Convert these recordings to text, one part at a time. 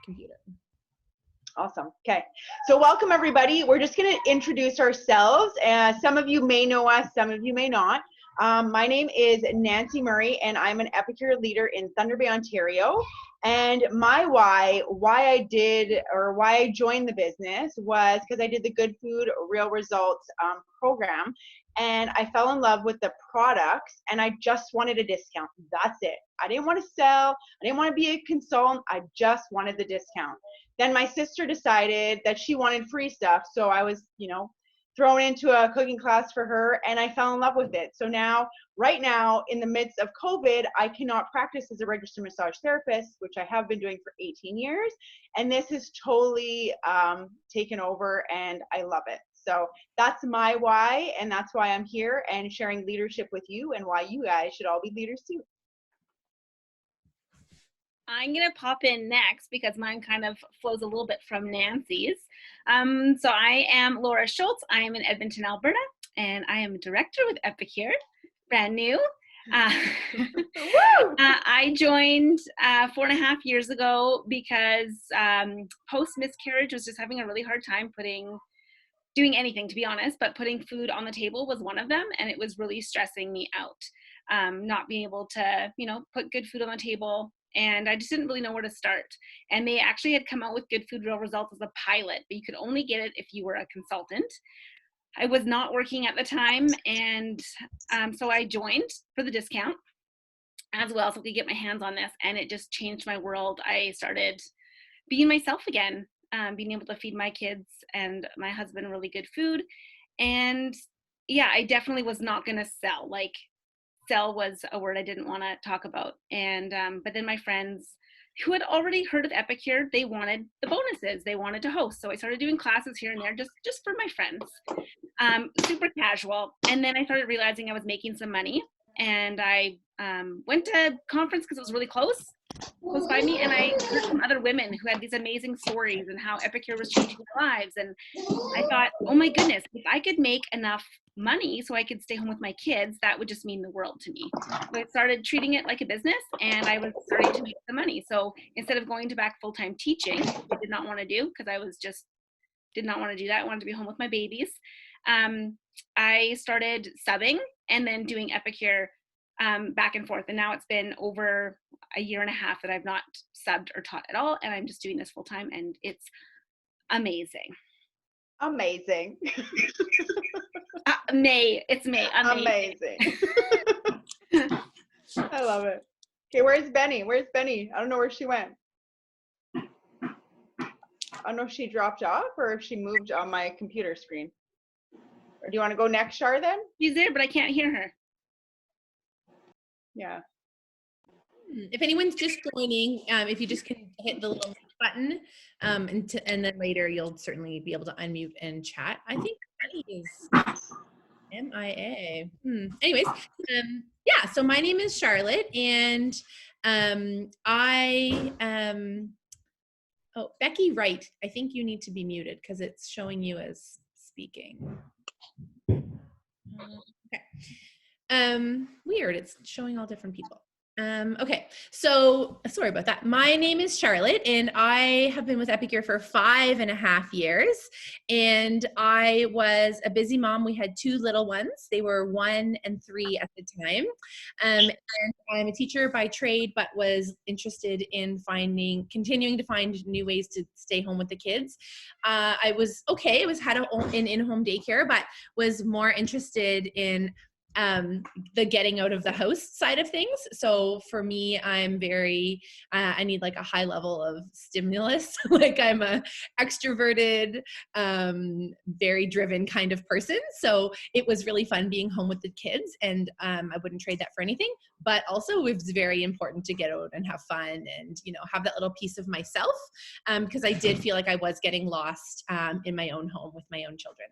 computer. Awesome. Okay. So welcome everybody. We're just going to introduce ourselves. Some of you may know us, some of you may not. My name is Nancy Murray and I'm an Epicure leader in Thunder Bay, Ontario. And my why I joined the business was because I did the Good Food Real Results program, and I fell in love with the products and I just wanted a discount. That's it. I didn't want to sell. I didn't want to be a consultant. I just wanted the discount. Then my sister decided that she wanted free stuff. So I was, thrown into a cooking class for her and I fell in love with it. So now, right now, in the midst of COVID, I cannot practice as a registered massage therapist, which I have been doing for 18 years. And this has totally taken over and I love it. So that's my why, and that's why I'm here and sharing leadership with you and why you guys should all be leaders too. I'm going to pop in next because mine kind of flows a little bit from Nancy's. So I am Laura Schultz. I am in Edmonton, Alberta, and I am a director with Epicure, brand new. I joined 4.5 years ago because post-miscarriage was just having a really hard time doing anything, to be honest, but putting food on the table was one of them, and it was really stressing me out, not being able to, put good food on the table. And I just didn't really know where to start. And they actually had come out with Good Food Real Results as a pilot, but you could only get it if you were a consultant. I was not working at the time, and so I joined for the discount as well so I could get my hands on this, and it just changed my world. I started being myself again, being able to feed my kids and my husband really good food. And yeah, I definitely was not going to sell. Sell was a word I didn't want to talk about. And but then my friends who had already heard of Epicure, they wanted the bonuses. They wanted to host. So I started doing classes here and there just for my friends, super casual. And then I started realizing I was making some money. And I went to a conference because it was really close by me, and I heard from other women who had these amazing stories and how Epicure was changing their lives. And I thought, oh my goodness, if I could make enough money so I could stay home with my kids, that would just mean the world to me. So I started treating it like a business, and I was starting to make the money. So instead of going to back full-time teaching, which I did not want to do because I was just did not want to do that. I wanted to be home with my babies. I started subbing and then doing Epicure back and forth. And now it's been over a year and a half that I've not subbed or taught at all. And I'm just doing this full time, and it's amazing. Amazing. It's May. Amazing. I love it. Okay, where's Benny? I don't know where she went. I don't know if she dropped off or if she moved on my computer screen. Or do you want to go next, Char, then? She's there, but I can't hear her. Yeah. If anyone's just joining, if you just can hit the little button, and then later you'll certainly be able to unmute and chat. I think Benny is MIA. Anyways, yeah, so my name is Charlotte, and oh, Becky Wright, I think you need to be muted because it's showing you as speaking. Okay. Weird, it's showing all different people. Okay, so sorry about that. My name is Charlotte, and I have been with Epicure for 5.5 years, and I was a busy mom. We had 2 little ones. They were 1 and 3 at the time, and I'm a teacher by trade, but was interested in continuing to find new ways to stay home with the kids. I was had an in-home daycare, but was more interested in the getting out of the house side of things. So for me, I'm very, I need like a high level of stimulus. Like I'm a extroverted, very driven kind of person. So it was really fun being home with the kids, and I wouldn't trade that for anything. But also it was very important to get out and have fun and, have that little piece of myself, because I did feel like I was getting lost in my own home with my own children.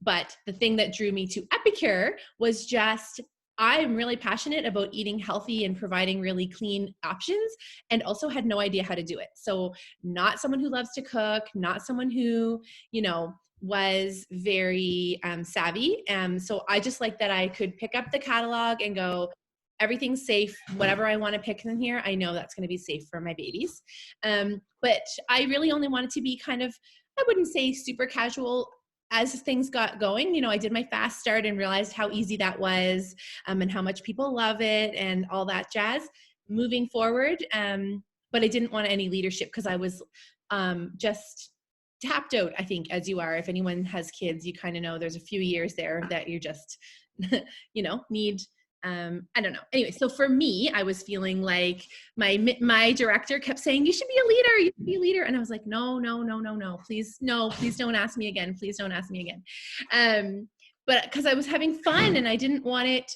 But the thing that drew me to Epicure was just, I'm really passionate about eating healthy and providing really clean options, and also had no idea how to do it. So not someone who loves to cook, not someone who, was very savvy. So I just like that I could pick up the catalog and go, everything's safe. Whatever I want to pick in here, I know that's going to be safe for my babies. But I really only wanted to be kind of, I wouldn't say super casual. As things got going, you know, I did my fast start and realized how easy that was, and how much people love it and all that jazz moving forward. But I didn't want any leadership because I was just tapped out, I think, as you are. If anyone has kids, you kind of know there's a few years there that you're just, you know, need, I don't know. Anyway, so for me, I was feeling like my director kept saying, you should be a leader, you should be a leader. And I was like, no, please, no, please don't ask me again. Please don't ask me again. But because I was having fun and I didn't want it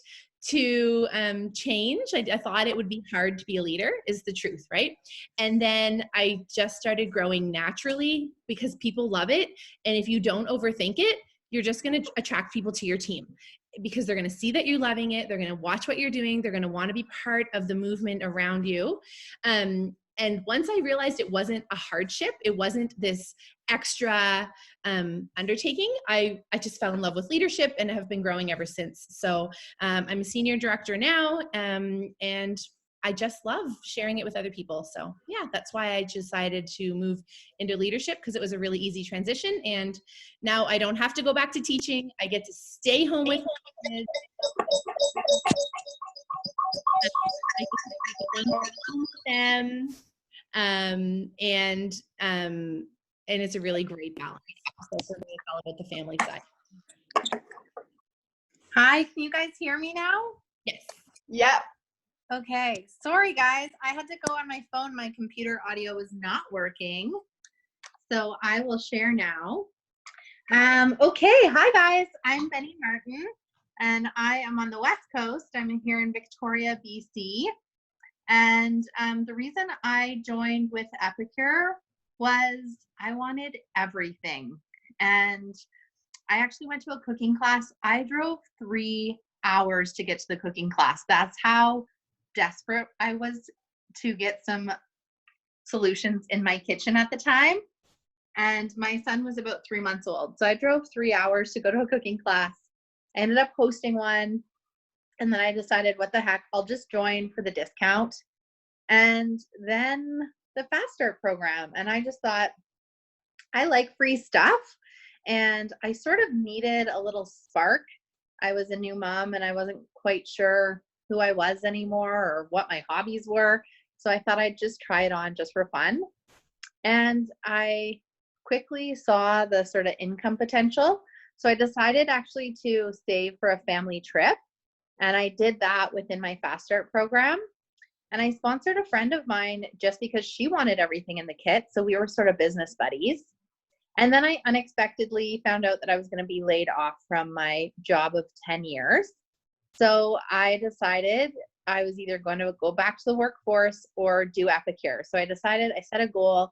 to change. I thought it would be hard to be a leader, is the truth, right? And then I just started growing naturally because people love it. And if you don't overthink it, you're just going to attract people to your team because they're going to see that you're loving it. They're going to watch what you're doing. They're going to want to be part of the movement around you. And once I realized it wasn't a hardship, it wasn't this extra undertaking, I just fell in love with leadership and have been growing ever since. So I'm a senior director now, and I just love sharing it with other people. So yeah, that's why I decided to move into leadership, because it was a really easy transition. And now I don't have to go back to teaching. I get to stay home with kids. I get to spend one-on-one with them. And it's a really great balance. So for me, it's all about the family side. Hi, can you guys hear me now? Yes. Yep. Okay, sorry guys, I had to go on my phone. My computer audio was not working. So I will share now. Okay, hi guys, I'm Benny Martin and I am on the West Coast. I'm here in Victoria, BC. And the reason I joined with Epicure was I wanted everything. And I actually went to a cooking class. I drove 3 hours to get to the cooking class. That's how desperate I was to get some solutions in my kitchen at the time. And my son was about 3 months old. So I drove 3 hours to go to a cooking class. I ended up hosting one. And then I decided, what the heck, I'll just join for the discount. And then the Fast Start program. And I just thought, I like free stuff. And I sort of needed a little spark. I was a new mom and I wasn't quite sure who I was anymore or what my hobbies were. So I thought I'd just try it on just for fun. And I quickly saw the sort of income potential. So I decided actually to save for a family trip. And I did that within my Fast Start program. And I sponsored a friend of mine just because she wanted everything in the kit. So we were sort of business buddies. And then I unexpectedly found out that I was going to be laid off from my job of 10 years. So I decided I was either going to go back to the workforce or do Epicure. So I set a goal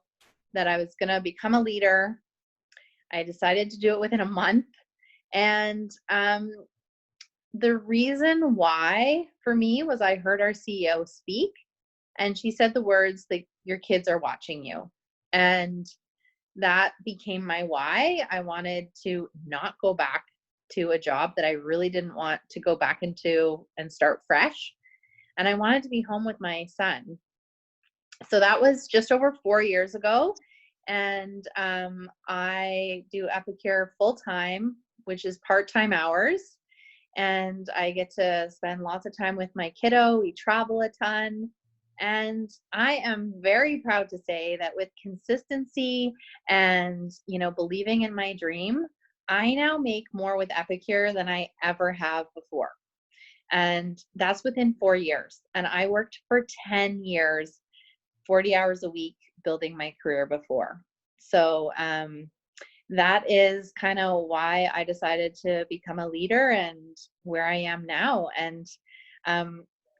that I was going to become a leader. I decided to do it within a month. And the reason why for me was I heard our CEO speak and she said the words like, your kids are watching you. And that became my why. I wanted to not go back to a job that I really didn't want to go back into and start fresh. And I wanted to be home with my son. So that was just over 4 years ago. And I do Epicure full-time, which is part-time hours. And I get to spend lots of time with my kiddo. We travel a ton. And I am very proud to say that with consistency and, believing in my dream, I now make more with Epicure than I ever have before. And that's within 4 years. And I worked for 10 years, 40 hours a week, building my career before. So that is kind of why I decided to become a leader and where I am now. And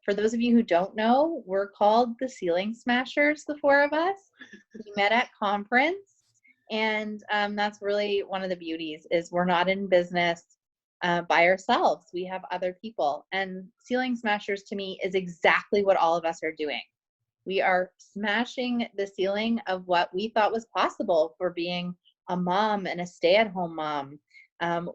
for those of you who don't know, we're called the Ceiling Smashers, the 4 of us. We met at conference. And that's really one of the beauties is we're not in business by ourselves. We have other people. And Ceiling Smashers to me is exactly what all of us are doing. We are smashing the ceiling of what we thought was possible for being a mom and a stay-at-home mom.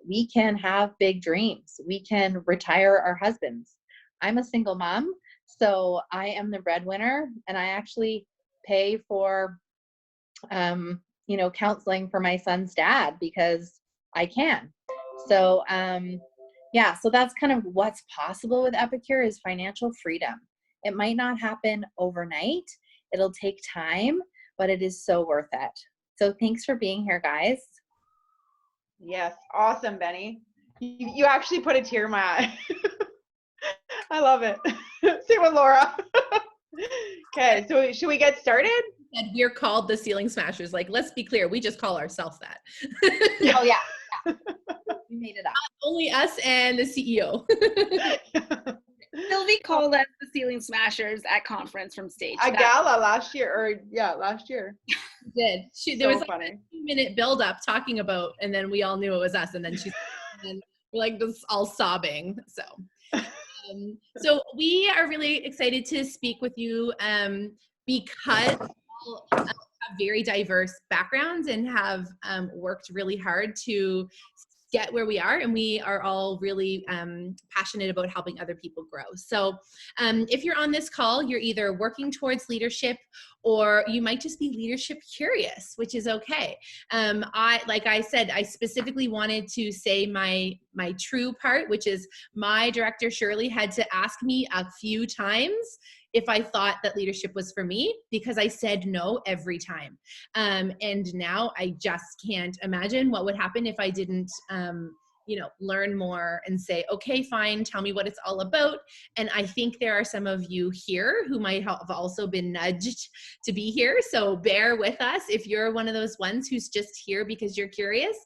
We can have big dreams. We can retire our husbands. I'm a single mom, so I am the breadwinner, and I actually pay for, counseling for my son's dad because I can. So, yeah, so that's kind of what's possible with Epicure is financial freedom. It might not happen overnight. It'll take time, but it is so worth it. So thanks for being here, guys. Yes, awesome, Benny. You actually put a tear in my eye. I love it. Same with Laura. Okay, so should we get started? And we're called the Ceiling Smashers. Like, let's be clear, we just call ourselves that. Oh yeah. We made it up. Only us and the CEO. Sylvie called us the Ceiling Smashers at conference from stage. A gala last year, last year. Did there So was like funny. a 2-minute build up talking about, and then we all knew it was us, and then we're like just all sobbing. So we are really excited to speak with you because we all have very diverse backgrounds and have worked really hard to get where we are, and we are all really passionate about helping other people grow. So if you're on this call, you're either working towards leadership or you might just be leadership curious, which is okay. Like I said, I specifically wanted to say my true part, which is my director Shirley had to ask me a few times if I thought that leadership was for me, because I said no every time. And now I just can't imagine what would happen if I didn't, learn more and say, okay, fine, tell me what it's all about. And I think there are some of you here who might have also been nudged to be here. So bear with us if you're one of those ones who's just here because you're curious.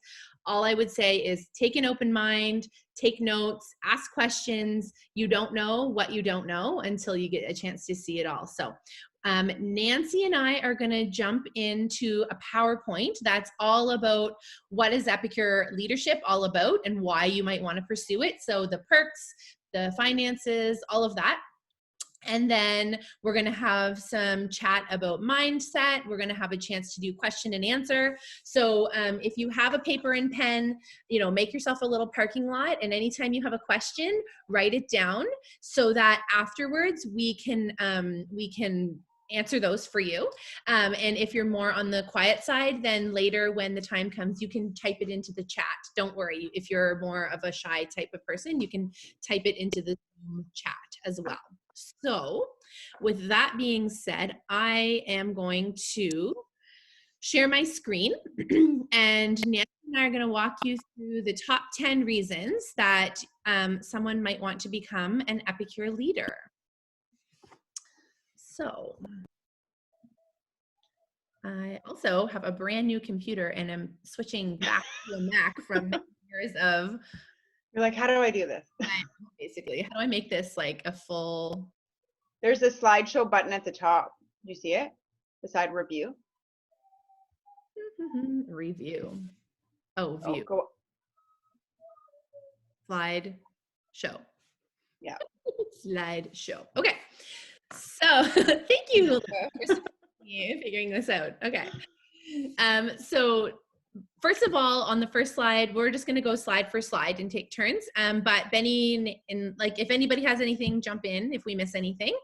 All I would say is take an open mind, take notes, ask questions. You don't know what you don't know until you get a chance to see it all. So Nancy and I are going to jump into a PowerPoint that's all about what is Epicure leadership all about and why you might want to pursue it. So the perks, the finances, all of that. And then we're going to have some chat about mindset. We're going to have a chance to do question and answer. So if you have a paper and pen, make yourself a little parking lot. And anytime you have a question, write it down so that afterwards we can answer those for you. And if you're more on the quiet side, then later when the time comes, you can type it into the chat. Don't worry. If you're more of a shy type of person, you can type it into the Zoom chat as well. So with that being said, I am going to share my screen and Nancy and I are going to walk you through the top 10 reasons that someone might want to become an Epicure leader. So I also have a brand new computer and I'm switching back to a Mac from years of. You're like, how do I do this? Basically, how do I make this like a full? There's a slideshow button at the top. Do you see it? Beside review. Review. Oh, view. Go. Slide show. Yeah. Slide show. Okay. So thank you, Laura, for figuring this out. Okay. So first of all, on the first slide, we're just going to go slide for slide and take turns. But Benny, and like if anybody has anything, jump in if we miss anything.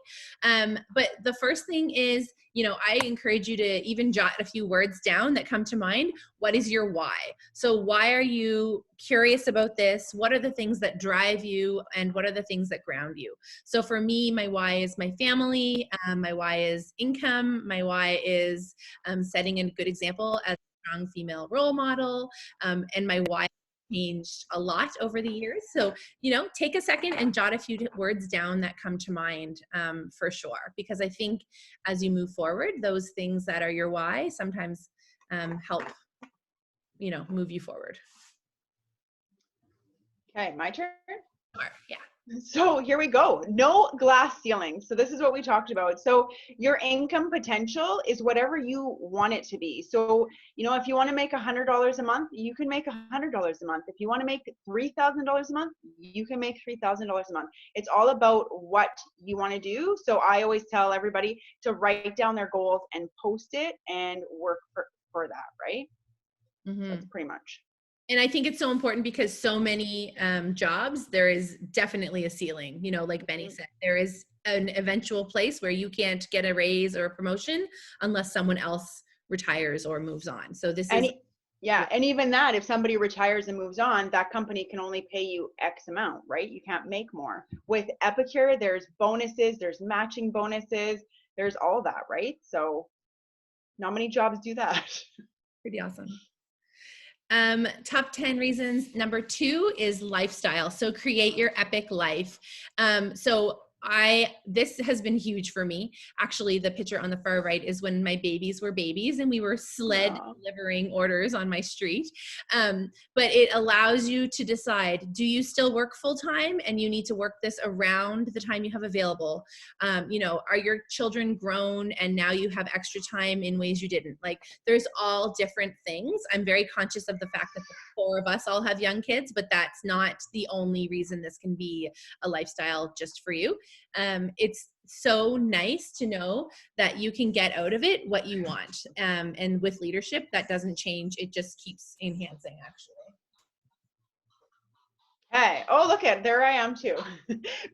But the first thing is, I encourage you to even jot a few words down that come to mind. What is your why? So why are you curious about this? What are the things that drive you? And what are the things that ground you? So for me, my why is my family. My why is income. My why is setting a good example as strong female role model, and my why changed a lot over the years. So, take a second and jot a few words down that come to mind for sure, because I think as you move forward, those things that are your why sometimes help, move you forward. Okay, my turn? Sure, yeah. So here we go. No glass ceiling. So this is what we talked about. So your income potential is whatever you want it to be. So, if you want to make $100 a month, you can make $100 a month. If you want to make $3,000 a month, you can make $3,000 a month. It's all about what you want to do. So I always tell everybody to write down their goals and post it and work for that, right? Mm-hmm. That's pretty much. And I think it's so important because so many jobs, there is definitely a ceiling, you know, like Benny said, there is an eventual place where you can't get a raise or a promotion unless someone else retires or moves on. So this And is, yeah, and even that, if somebody retires and moves on, that company can only pay you X amount, right? You can't make more. With Epicure, there's bonuses, there's matching bonuses, there's all that, right? So not many jobs do that. pretty awesome. Top 10 reasons. Number 2 is lifestyle. So create your epic life. This has been huge for me. Actually, the picture on the far right is when my babies were babies and we were sled delivering orders on my street. But it allows you to decide, do you still work full time and you need to work this around the time you have available? You know, are your children grown and now you have extra time in ways you didn't? Like, there's all different things. I'm very conscious of the fact that the 4 of us all have young kids, but that's not the only reason this can be a lifestyle just for you. It's so nice to know that you can get out of it what you want. And with leadership, that doesn't change. It just keeps enhancing, actually. Hey, oh, look at, there I am too.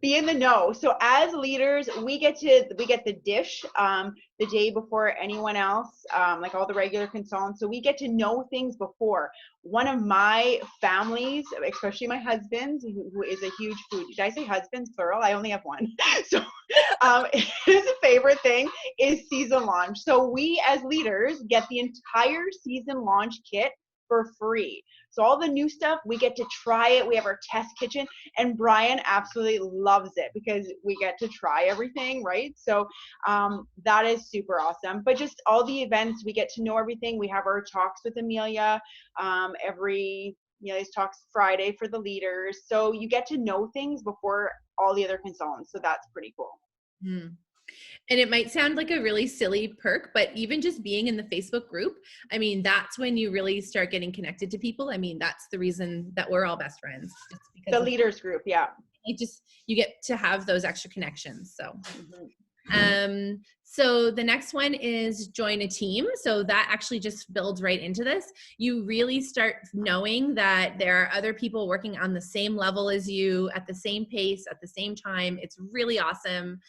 Be in the know. So as leaders, we get the dish the day before anyone else, like all the regular consultants. So we get to know things before. One of my families, especially my husband's, who is a huge food, did I say husband's plural? I only have one. So his favorite thing is season launch. So we as leaders get the entire season launch kit for free. So all the new stuff, we get to try it. We have our test kitchen, and Brian absolutely loves it because we get to try everything, right? So that is super awesome. But just all the events, we get to know everything. We have our talks with Amelia these talks Friday for the leaders. So you get to know things before all the other consultants. So that's pretty cool. Mm. And it might sound like a really silly perk, but even just being in the Facebook group, I mean, that's when you really start getting connected to people. I mean, that's the reason that we're all best friends. Just because the leaders group, yeah. You get to have those extra connections. So, so the next one is join a team. So that actually just builds right into this. You really start knowing that there are other people working on the same level as you at the same pace, at the same time. It's really awesome.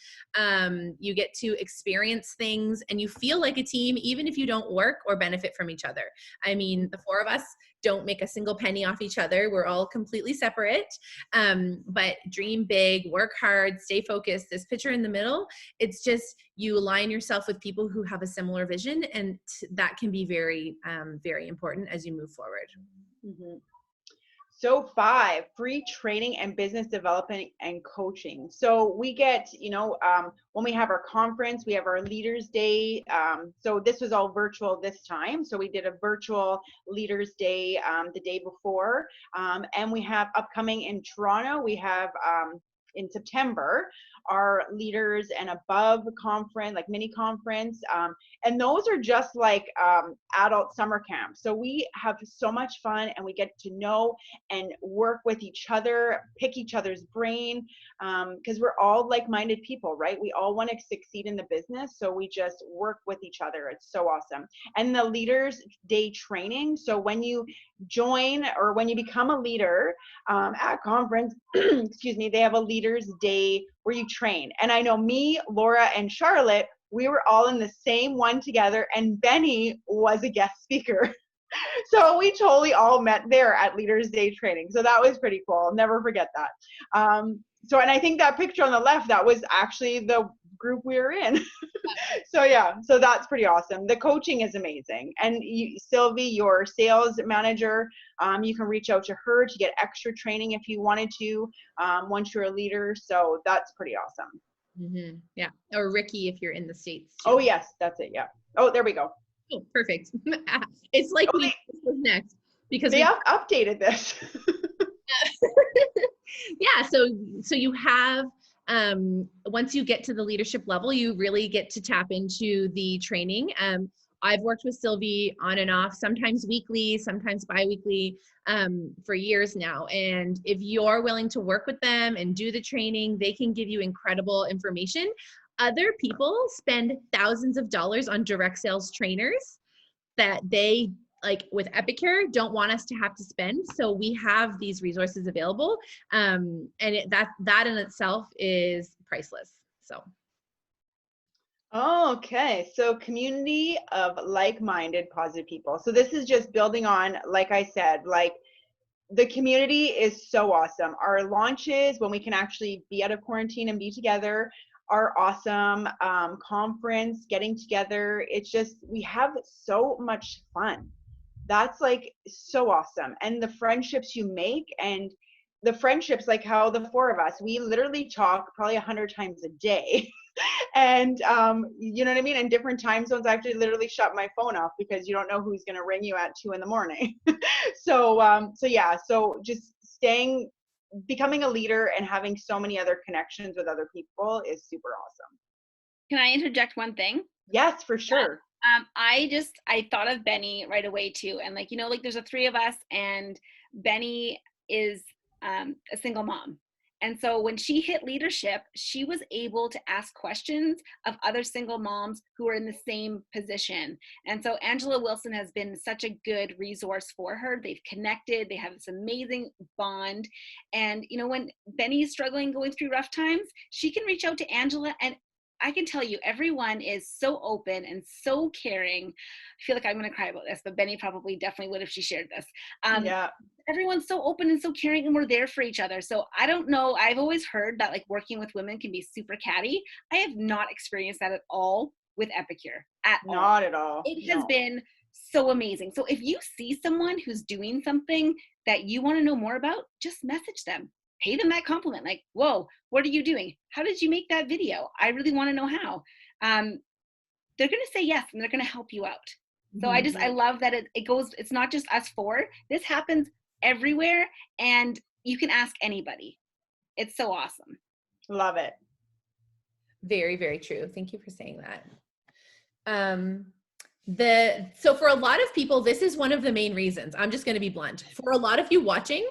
You get to experience things and you feel like a team, even if you don't work or benefit from each other. I mean, the 4 of us don't make a single penny off each other. We're all completely separate, but dream big, work hard, stay focused. This picture in the middle, it's just you align yourself with people who have a similar vision, and that can be very, very important as you move forward. Mm-hmm. So 5, free training and business development and coaching. So we get, when we have our conference, we have our Leaders Day. So this was all virtual this time. So we did a virtual Leaders Day the day before. And we have upcoming in Toronto, we have in September, our Leaders and Above conference, like mini conference. And those are just like adult summer camps. So we have so much fun and we get to know and work with each other, pick each other's brain, because we're all like-minded people, right? We all want to succeed in the business. So we just work with each other. It's so awesome. And the Leaders Day training. So when you join or when you become a leader at conference, excuse me, they have a Leaders Day where you train. And I know me, Laura, and Charlotte, we were all in the same one together, and Benny was a guest speaker. So we totally all met there at Leaders Day training. So that was pretty cool. I'll never forget that. And I think that picture on the left, that was actually the group we were in. So yeah, so that's pretty awesome. The coaching is amazing. And Sylvie, your sales manager, you can reach out to her to get extra training if you wanted to, once you're a leader. So that's pretty awesome. Mm-hmm. Yeah. Or Ricky, if you're in the States too. Oh yes, that's it. Yeah. Oh, there we go. Oh, perfect. It's like this was next because they updated this. Yeah. So you have, once you get to the leadership level, you really get to tap into the training. I've worked with Sylvie on and off, sometimes weekly, sometimes bi-weekly, for years now. And if you're willing to work with them and do the training, they can give you incredible information. Other people spend thousands of dollars on direct sales trainers that they like with Epicure, don't want us to have to spend. So we have these resources available. And that in itself is priceless. So. Okay, so community of like-minded positive people. So this is just building on, like I said, like the community is so awesome. Our launches, when we can actually be out of quarantine and be together, are awesome. Conference, getting together, it's just, we have so much fun. That's like so awesome. And the friendships you make, and the friendships, like how the four of us, we literally talk probably 100 times a day. And you know what I mean? In different time zones, I actually literally shut my phone off because you don't know who's going to ring you at 2 a.m. So yeah, so just becoming a leader and having so many other connections with other people is super awesome. Can I interject one thing? Yes, for sure. I thought of Benny right away too. And like, you know, like there's the three of us, and Benny is a single mom. And so when she hit leadership, she was able to ask questions of other single moms who are in the same position. And so Angela Wilson has been such a good resource for her. They've connected, they have this amazing bond. And, you know, when Benny is struggling, going through rough times, she can reach out to Angela, and I can tell you, everyone is so open and so caring. I feel like I'm going to cry about this, but Benny probably definitely would if she shared this. Yeah. Everyone's so open and so caring, and we're there for each other. So I don't know. I've always heard that like working with women can be super catty. I have not experienced that at all with Epicure at all. Not at all. It has been so amazing. So if you see someone who's doing something that you want to know more about, just message them. Pay them that compliment, like, whoa, what are you doing? How did you make that video? I really want to know how. They're going to say yes, and they're going to help you out. So Mm-hmm. I love that it goes, it's not just us four. This happens everywhere, and you can ask anybody. It's so awesome. Love it. Very, very true. Thank you for saying that. So for a lot of people, this is one of the main reasons. I'm just going to be blunt. For a lot of you watching,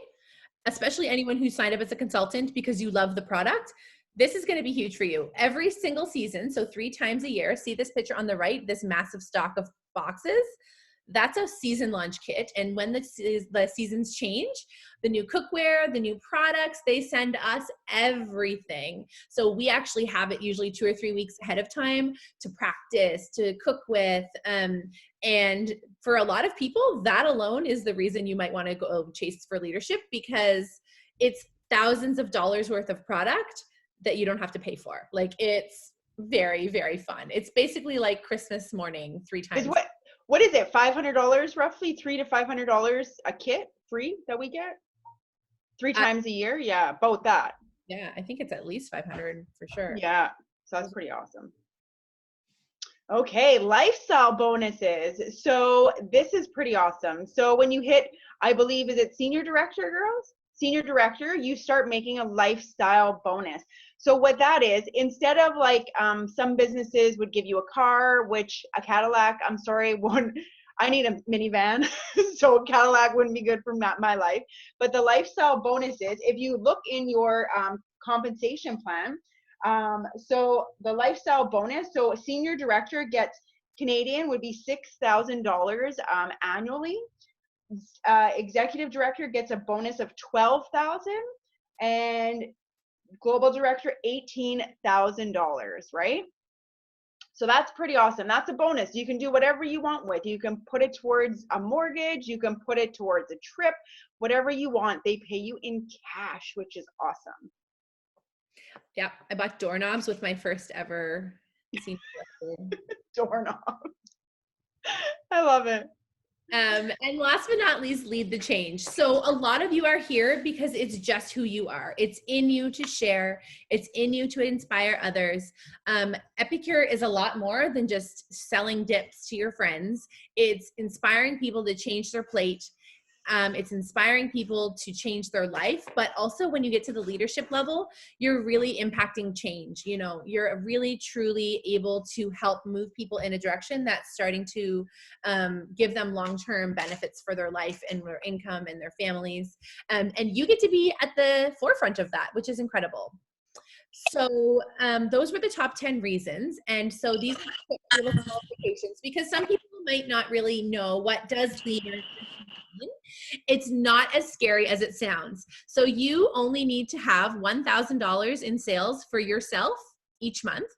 especially anyone who signed up as a consultant because you love the product, this is going to be huge for you. Every single season, so 3 times a year, see this picture on the right, this massive stock of boxes, that's a season launch kit. And when the seasons change, the new cookware, the new products, they send us everything. So we actually have it usually 2 or 3 weeks ahead of time to practice, to cook with. And for a lot of people, that alone is the reason you might want to go chase for leadership, because it's thousands of dollars worth of product that you don't have to pay for. Like, it's very, very fun. It's basically like Christmas morning 3 times. What is it? $500 roughly? $300 to $500 a kit free that we get 3 times a year? Yeah, about that. Yeah, I think it's at least 500 for sure. Yeah, so that's pretty awesome. Okay, lifestyle bonuses. So this is pretty awesome. So when you hit, I believe, is it senior director, girls? Senior director, you start making a lifestyle bonus. So what that is, instead of like some businesses would give you a car, which a Cadillac, I'm sorry, I need a minivan, so Cadillac wouldn't be good for my life. But the lifestyle bonuses, if you look in your compensation plan, so the lifestyle bonus, so a senior director gets Canadian would be $6,000 annually. Executive director gets a bonus of $12,000, and global director $18,000, right? So that's pretty awesome. That's a bonus. You can do whatever you want with. You can put it towards a mortgage. You can put it towards a trip, whatever you want. They pay you in cash, which is awesome. Yeah, I bought doorknobs with my first ever senior doorknobs. I love it. And last but not least, lead the change. So a lot of you are here because it's just who you are. It's in you to share. It's in you to inspire others. Epicure is a lot more than just selling dips to your friends. It's inspiring people to change their plate. It's inspiring people to change their life, but also when you get to the leadership level, you're really impacting change. You know, you're really truly able to help move people in a direction that's starting to give them long-term benefits for their life and their income and their families. And you get to be at the forefront of that, which is incredible. So those were the top 10 reasons. And so these are little qualifications, because some people might not really know what does leader mean. It's not as scary as it sounds. So you only need to have $1,000 in sales for yourself each month.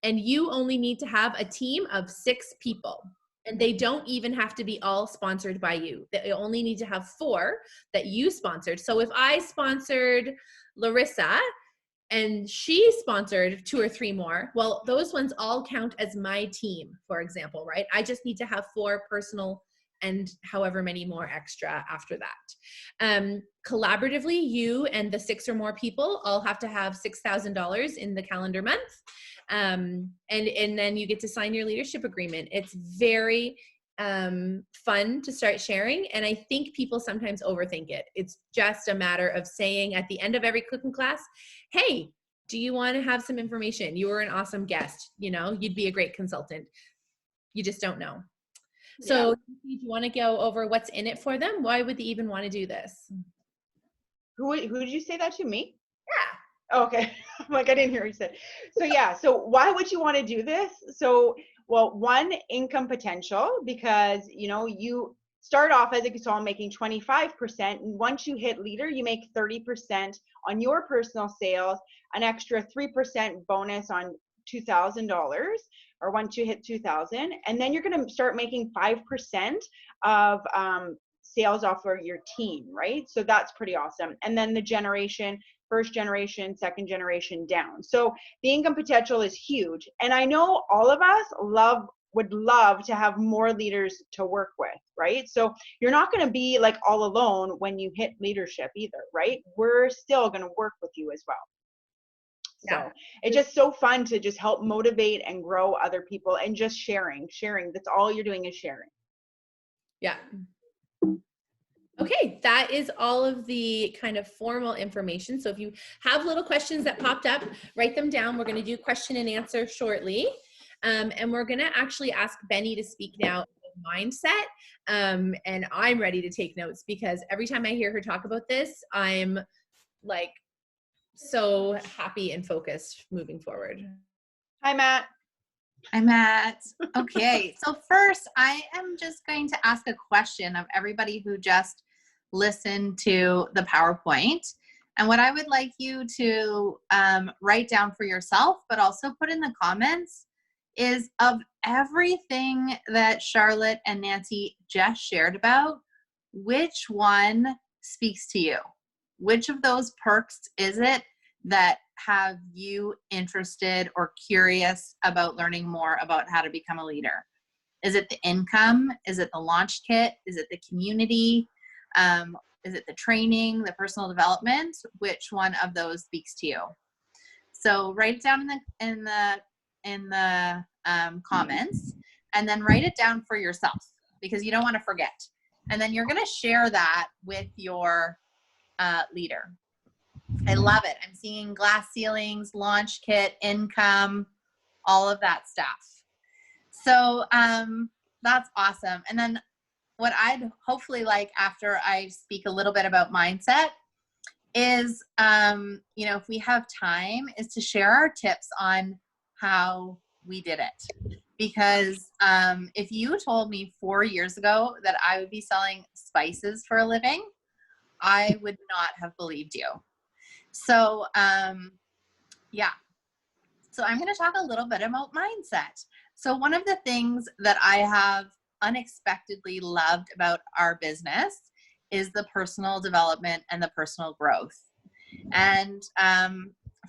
And you only need to have a team of 6 people. And they don't even have to be all sponsored by you. They only need to have 4 that you sponsored. So if I sponsored Larissa and she sponsored 2 or 3 more, well, those ones all count as my team, for example, right? I just need to have 4 personal and however many more extra after that. Collaboratively, you and the 6 or more people all have to have $6,000 in the calendar month. And then you get to sign your leadership agreement. It's very fun to start sharing. And I think people sometimes overthink it. It's just a matter of saying at the end of every cooking class, hey, do you want to have some information? You were an awesome guest. You know, you'd be a great consultant. You just don't know. So do you want to go over what's in it for them? Why would they even want to do this? Who did you say that to? Me? Yeah. Oh, okay. I'm like, I didn't hear what you said. So yeah, so why would you want to do this? So, well, one, income potential, because, you know, you start off as a consultant making 25%. And once you hit leader, you make 30% on your personal sales, an extra 3% bonus on $2,000, or once you hit 2,000, and then you're going to start making 5% of sales off of your team, right? So that's pretty awesome. And then the generation, first generation, second generation down. So the income potential is huge. And I know all of us would love to have more leaders to work with, right? So you're not going to be like all alone when you hit leadership either, right? We're still going to work with you as well. So it's just so fun to just help motivate and grow other people, and just sharing. That's all you're doing, is sharing. Yeah. Okay, that is all of the kind of formal information. So if you have little questions that popped up, write them down. We're going to do question and answer shortly. And we're going to actually ask Benny to speak now about mindset. And I'm ready to take notes, because every time I hear her talk about this, I'm like so happy and focused moving forward. Hi, Matt. Hi, Matt. Okay, so first I am just going to ask a question of everybody who just listened to the PowerPoint. And what I would like you to write down for yourself, but also put in the comments, is of everything that Charlotte and Nancy just shared about, which one speaks to you? Which of those perks is it that have you interested or curious about learning more about how to become a leader? Is it the income? Is it the launch kit? Is it the community? Is it the training, the personal development? Which one of those speaks to you? So write it down in the comments, and then write it down for yourself, because you don't want to forget. And then you're going to share that with your leader. I love it. I'm seeing glass ceilings, launch kit, income, all of that stuff. So that's awesome. And then what I'd hopefully like, after I speak a little bit about mindset, is, if we have time, is to share our tips on how we did it. Because if you told me 4 years ago that I would be selling spices for a living, I would not have believed you. So, So I'm going to talk a little bit about mindset. So one of the things that I have unexpectedly loved about our business is the personal development and the personal growth. And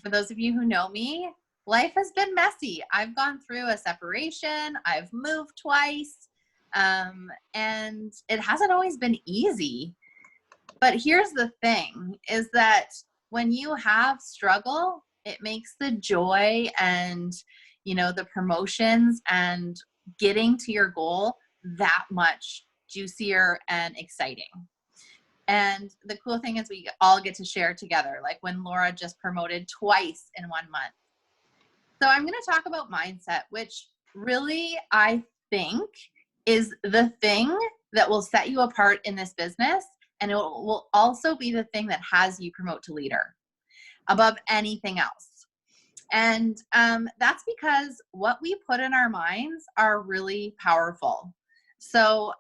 for those of you who know me, life has been messy. I've gone through a separation. I've moved twice. And it hasn't always been easy. But here's the thing, is that when you have struggle, it makes the joy and, the promotions and getting to your goal that much juicier and exciting. And the cool thing is we all get to share together, like when Laura just promoted twice in 1 month. So I'm going to talk about mindset, which really I think is the thing that will set you apart in this business. And it will also be the thing that has you promote to leader above anything else. And that's because what we put in our minds are really powerful. So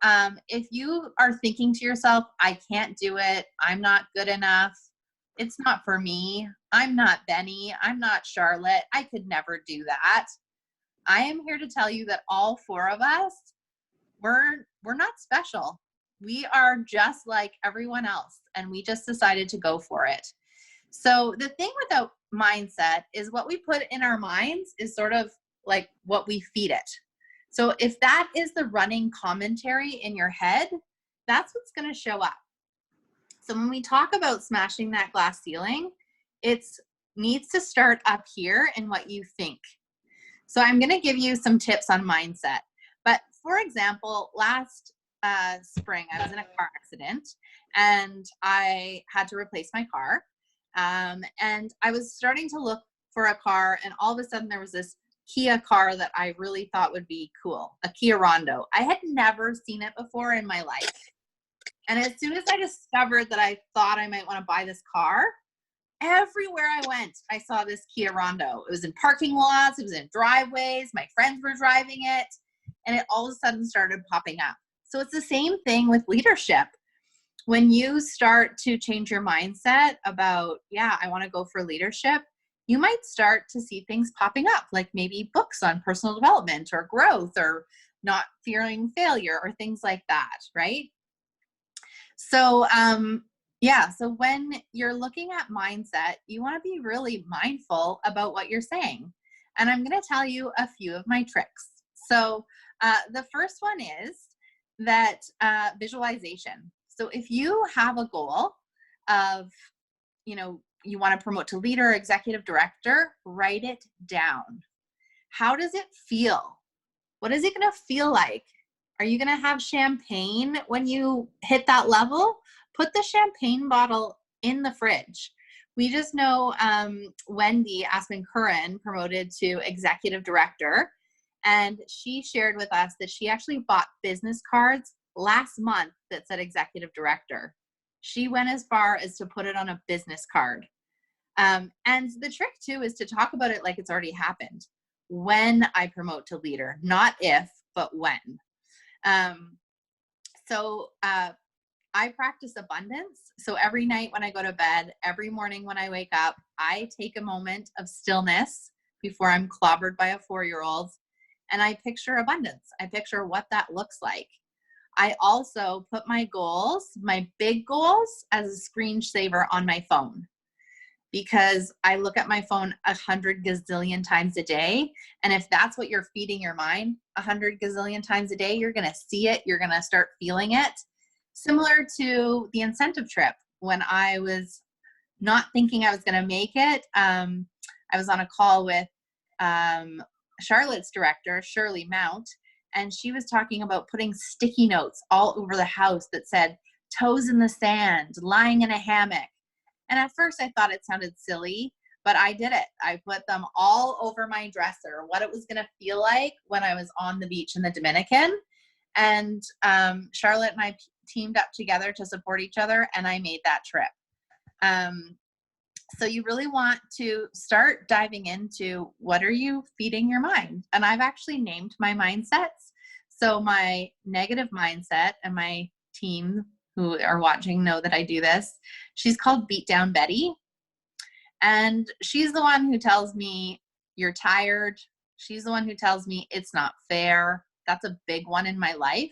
if you are thinking to yourself, I can't do it, I'm not good enough, it's not for me, I'm not Benny, I'm not Charlotte, I could never do that. I am here to tell you that all four of us, we're not special. We are just like everyone else, and we just decided to go for it. So the thing with a mindset is what we put in our minds is sort of like what we feed it. So if that is the running commentary in your head, that's what's going to show up. So when we talk about smashing that glass ceiling, it needs to start up here in what you think. So I'm going to give you some tips on mindset. But for example, last spring, I was in a car accident and I had to replace my car. And I was starting to look for a car, and all of a sudden there was this Kia car that I really thought would be cool, a Kia Rondo. I had never seen it before in my life. And as soon as I discovered that I thought I might want to buy this car, everywhere I went, I saw this Kia Rondo. It was in parking lots, it was in driveways, my friends were driving it, and it all of a sudden started popping up. So it's the same thing with leadership. When you start to change your mindset about, yeah, I want to go for leadership, you might start to see things popping up, like maybe books on personal development or growth or not fearing failure or things like that, right? So, so when you're looking at mindset, you want to be really mindful about what you're saying. And I'm going to tell you a few of my tricks. So the first one is that visualization. So if you have a goal of, you want to promote to leader, executive director, write it down. How does it feel? What is it going to feel like? Are you going to have champagne when you hit that level? Put the champagne bottle in the fridge. We just know Wendy Asman-Curran promoted to executive director, and she shared with us that she actually bought business cards last month that said executive director. She went as far as to put it on a business card. And the trick too is to talk about it like it's already happened. When I promote to leader, not if, but when. I practice abundance. So every night when I go to bed, every morning when I wake up, I take a moment of stillness before I'm clobbered by a 4-year-old, and I picture abundance. I picture what that looks like. I also put my goals, my big goals, as a screensaver on my phone, because I look at my phone 100 gazillion times a day. And if that's what you're feeding your mind 100 gazillion times a day, you're going to see it. You're going to start feeling it. Similar to the incentive trip, when I was not thinking I was going to make it, I was on a call with Charlotte's director, Shirley Mount, and she was talking about putting sticky notes all over the house that said, toes in the sand, lying in a hammock. And at first I thought it sounded silly, but I did it. I put them all over my dresser, what it was going to feel like when I was on the beach in the Dominican. And Charlotte and I teamed up together to support each other, and I made that trip. So you really want to start diving into, what are you feeding your mind? And I've actually named my mindsets. So my negative mindset, and my team who are watching know that I do this, she's called Beat Down Betty. And she's the one who tells me you're tired. She's the one who tells me it's not fair. That's a big one in my life.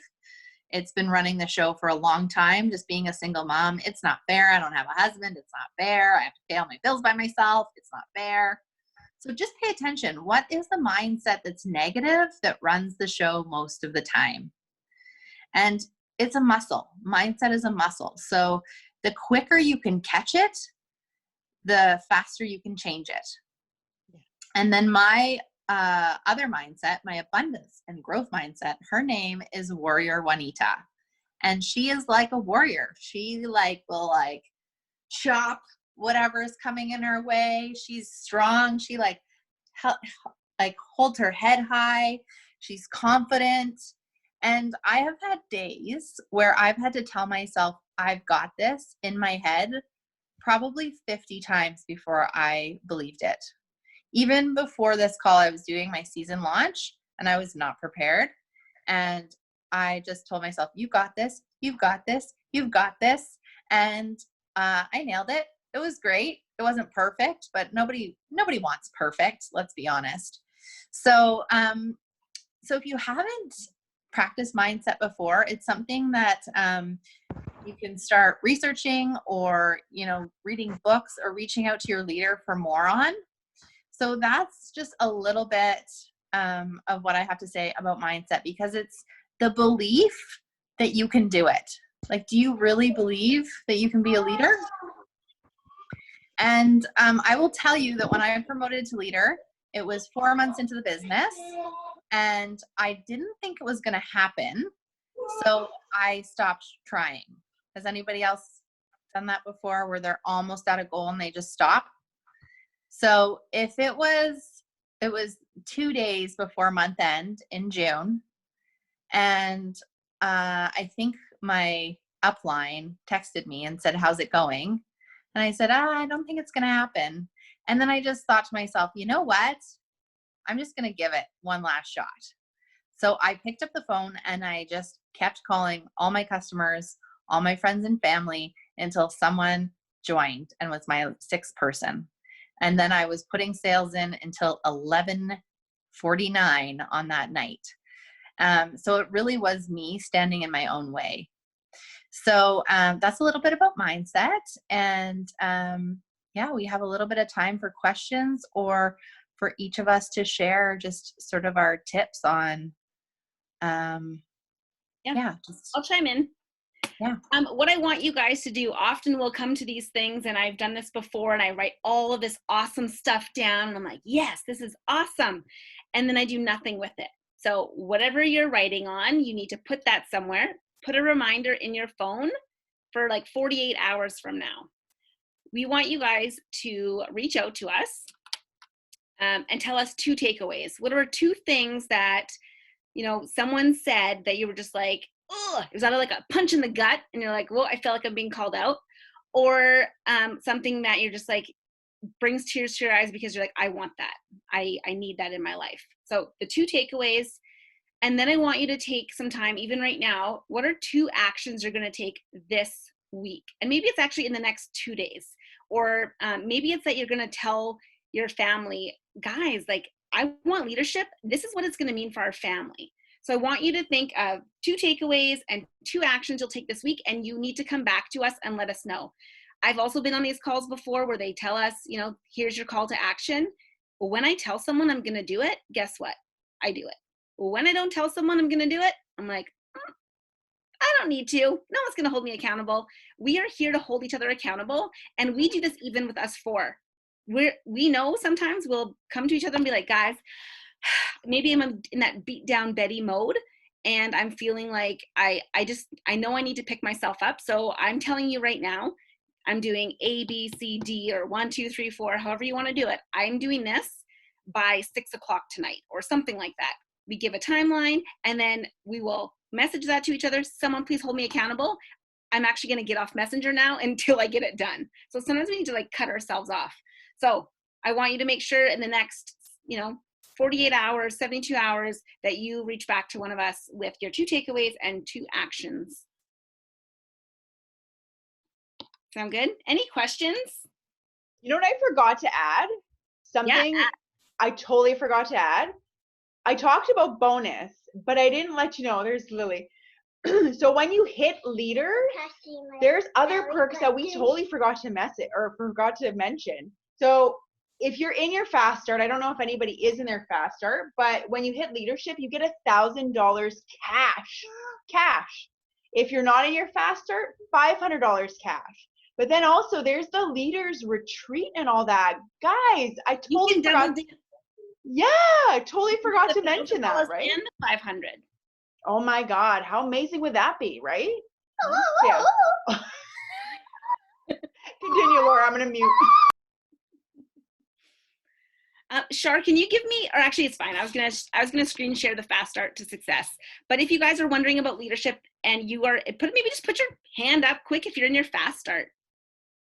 It's been running the show for a long time, just being a single mom. It's not fair. I don't have a husband. It's not fair. I have to pay all my bills by myself. It's not fair. So just pay attention. What is the mindset that's negative that runs the show most of the time? And it's a muscle. Mindset is a muscle. So the quicker you can catch it, the faster you can change it. And then my other mindset, my abundance and growth mindset, her name is Warrior Juanita. And she is like a warrior. She will chop whatever is coming in her way. She's strong. She holds her head high. She's confident. And I have had days where I've had to tell myself, I've got this, in my head, probably 50 times before I believed it. even before this call, I was doing my season launch and I was not prepared. And I just told myself, you got this, you've got this, you've got this. And I nailed it. It was great. It wasn't perfect, but nobody wants perfect. Let's be honest. So, so if you haven't practiced mindset before, it's something that you can start researching or, reading books or reaching out to your leader for more on. So that's just a little bit of what I have to say about mindset, because it's the belief that you can do it. Like, do you really believe that you can be a leader? And I will tell you that when I was promoted to leader, it was 4 months into the business and I didn't think it was going to happen. So I stopped trying. Has anybody else done that before, where they're almost at a goal and they just stop? So if it was 2 days before month end in June, and I think my upline texted me and said, how's it going? And I said, I don't think it's going to happen. And then I just thought to myself, you know what? I'm just going to give it one last shot. So I picked up the phone and I just kept calling all my customers, all my friends and family, until someone joined and was my 6th person. And then I was putting sales in until 11:49 on that night. So it really was me standing in my own way. So that's a little bit about mindset. And we have a little bit of time for questions, or for each of us to share just sort of our tips on, I'll chime in. Yeah. What I want you guys to do, often we'll come to these things, and I've done this before, and I write all of this awesome stuff down, and I'm like, yes, this is awesome. And then I do nothing with it. So whatever you're writing on, you need to put that somewhere. Put a reminder in your phone for like 48 hours from now. We want you guys to reach out to us and tell us 2 takeaways. What are 2 things that, someone said that you were just like, ugh, it was either like a punch in the gut and you're like, well, I feel like I'm being called out, or something that you're just like, brings tears to your eyes because you're like, I want that. I need that in my life. So the 2 takeaways. And then I want you to take some time, even right now, what are 2 actions you're going to take this week? And maybe it's actually in the next 2 days, or maybe it's that you're going to tell your family, guys, like, I want leadership. This is what it's going to mean for our family. So I want you to think of 2 takeaways and 2 actions you'll take this week, and you need to come back to us and let us know. I've also been on these calls before where they tell us, here's your call to action. But when I tell someone I'm going to do it, guess what? I do it. When I don't tell someone I'm going to do it, I'm like, I don't need to. No one's going to hold me accountable. We are here to hold each other accountable. And we do this even with us 4. We know sometimes we'll come to each other and be like, guys, maybe I'm in that beat down Betty mode, and I'm feeling like I know I need to pick myself up. So I'm telling you right now, I'm doing A, B, C, D, or 1, 2, 3, 4, however you want to do it. I'm doing this by 6 o'clock tonight, or something like that. We give a timeline, and then we will message that to each other. Someone please hold me accountable. I'm actually going to get off Messenger now until I get it done. So sometimes we need to like cut ourselves off. So I want you to make sure in the next, 48 hours, 72 hours, that you reach back to one of us with your 2 takeaways and 2 actions. Sound good? Any questions? You know what I forgot to add? Something I totally forgot to add. I talked about bonus, but I didn't let you know. There's Lily. So when you hit leader, there's other perks that we totally forgot to mention. So if you're in your fast start, I don't know if anybody is in their fast start, but when you hit leadership, you get $1,000 cash. If you're not in your fast start, $500 cash. But then also there's the leaders retreat and all that. Guys, I totally forgot. Yeah, I totally forgot to mention that, right? And the 500. Oh my God, how amazing would that be, right? Yeah. Continue, Laura. I'm gonna mute. Shar, can you give me, or actually it's fine. I was gonna screen share the fast start to success. But if you guys are wondering about leadership and you are, maybe just put your hand up quick if you're in your fast start.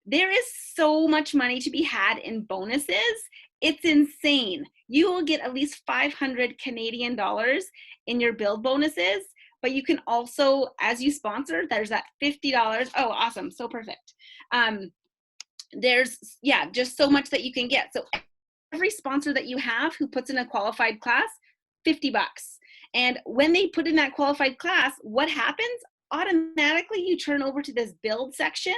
There is so much money to be had in bonuses It's insane. You will get at least 500 Canadian dollars in your build bonuses, but you can also, as you sponsor, there's that $50. Oh, awesome. So perfect. There's, yeah, just so much that you can get. So every sponsor that you have who puts in a qualified class, $50. And when they put in that qualified class, what happens? Automatically you turn over to this build section.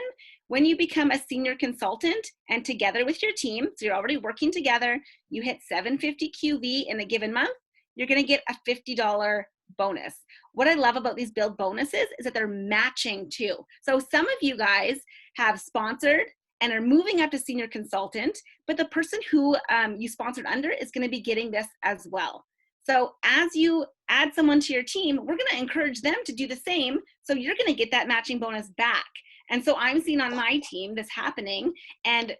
When you become a senior consultant and together with your team, so you're already working together, you hit 750 QV in a given month, you're going to get a $50 bonus. What I love about these build bonuses is that they're matching too. So some of you guys have sponsored and are moving up to senior consultant, but the person who you sponsored under is going to be getting this as well. So as you add someone to your team, we're going to encourage them to do the same. So you're going to get that matching bonus back. And so I'm seeing on my team this happening, and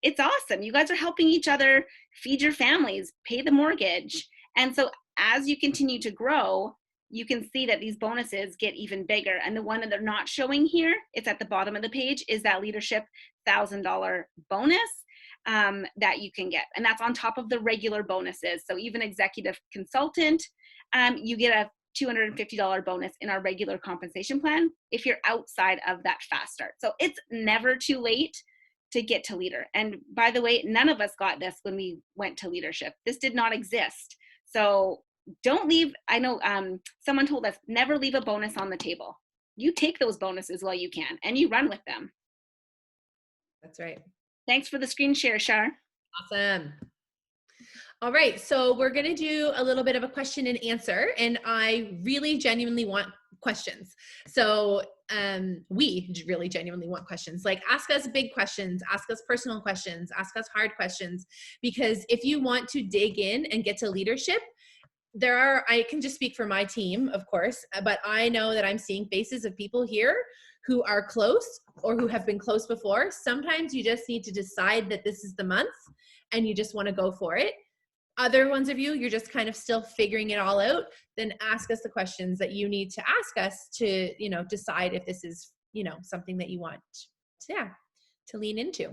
it's awesome. You guys are helping each other feed your families, pay the mortgage. And so as you continue to grow, you can see that these bonuses get even bigger. And the one that they're not showing here, it's at the bottom of the page, is that leadership $1,000 bonus that you can get. And that's on top of the regular bonuses. So even executive consultant, you get a $250 bonus in our regular compensation plan if you're outside of that fast start. So it's never too late to get to leader. And by the way, none of us got this when we went to leadership. This did not exist. So don't leave. I know someone told us, never leave a bonus on the table. You take those bonuses while you can and you run with them. That's right. Thanks for the screen share, Shar. Awesome. All right, so we're going to do a little bit of a question and answer, and I really genuinely want questions. So we really genuinely want questions. Like, ask us big questions, ask us personal questions, ask us hard questions, because if you want to dig in and get to leadership, I can just speak for my team, of course, but I know that I'm seeing faces of people here who are close or who have been close before. Sometimes you just need to decide that this is the month and you just want to go for it. Other ones of you, you're just kind of still figuring it all out. Then ask us the questions that you need to ask us to, decide if this is, something that you want to lean into.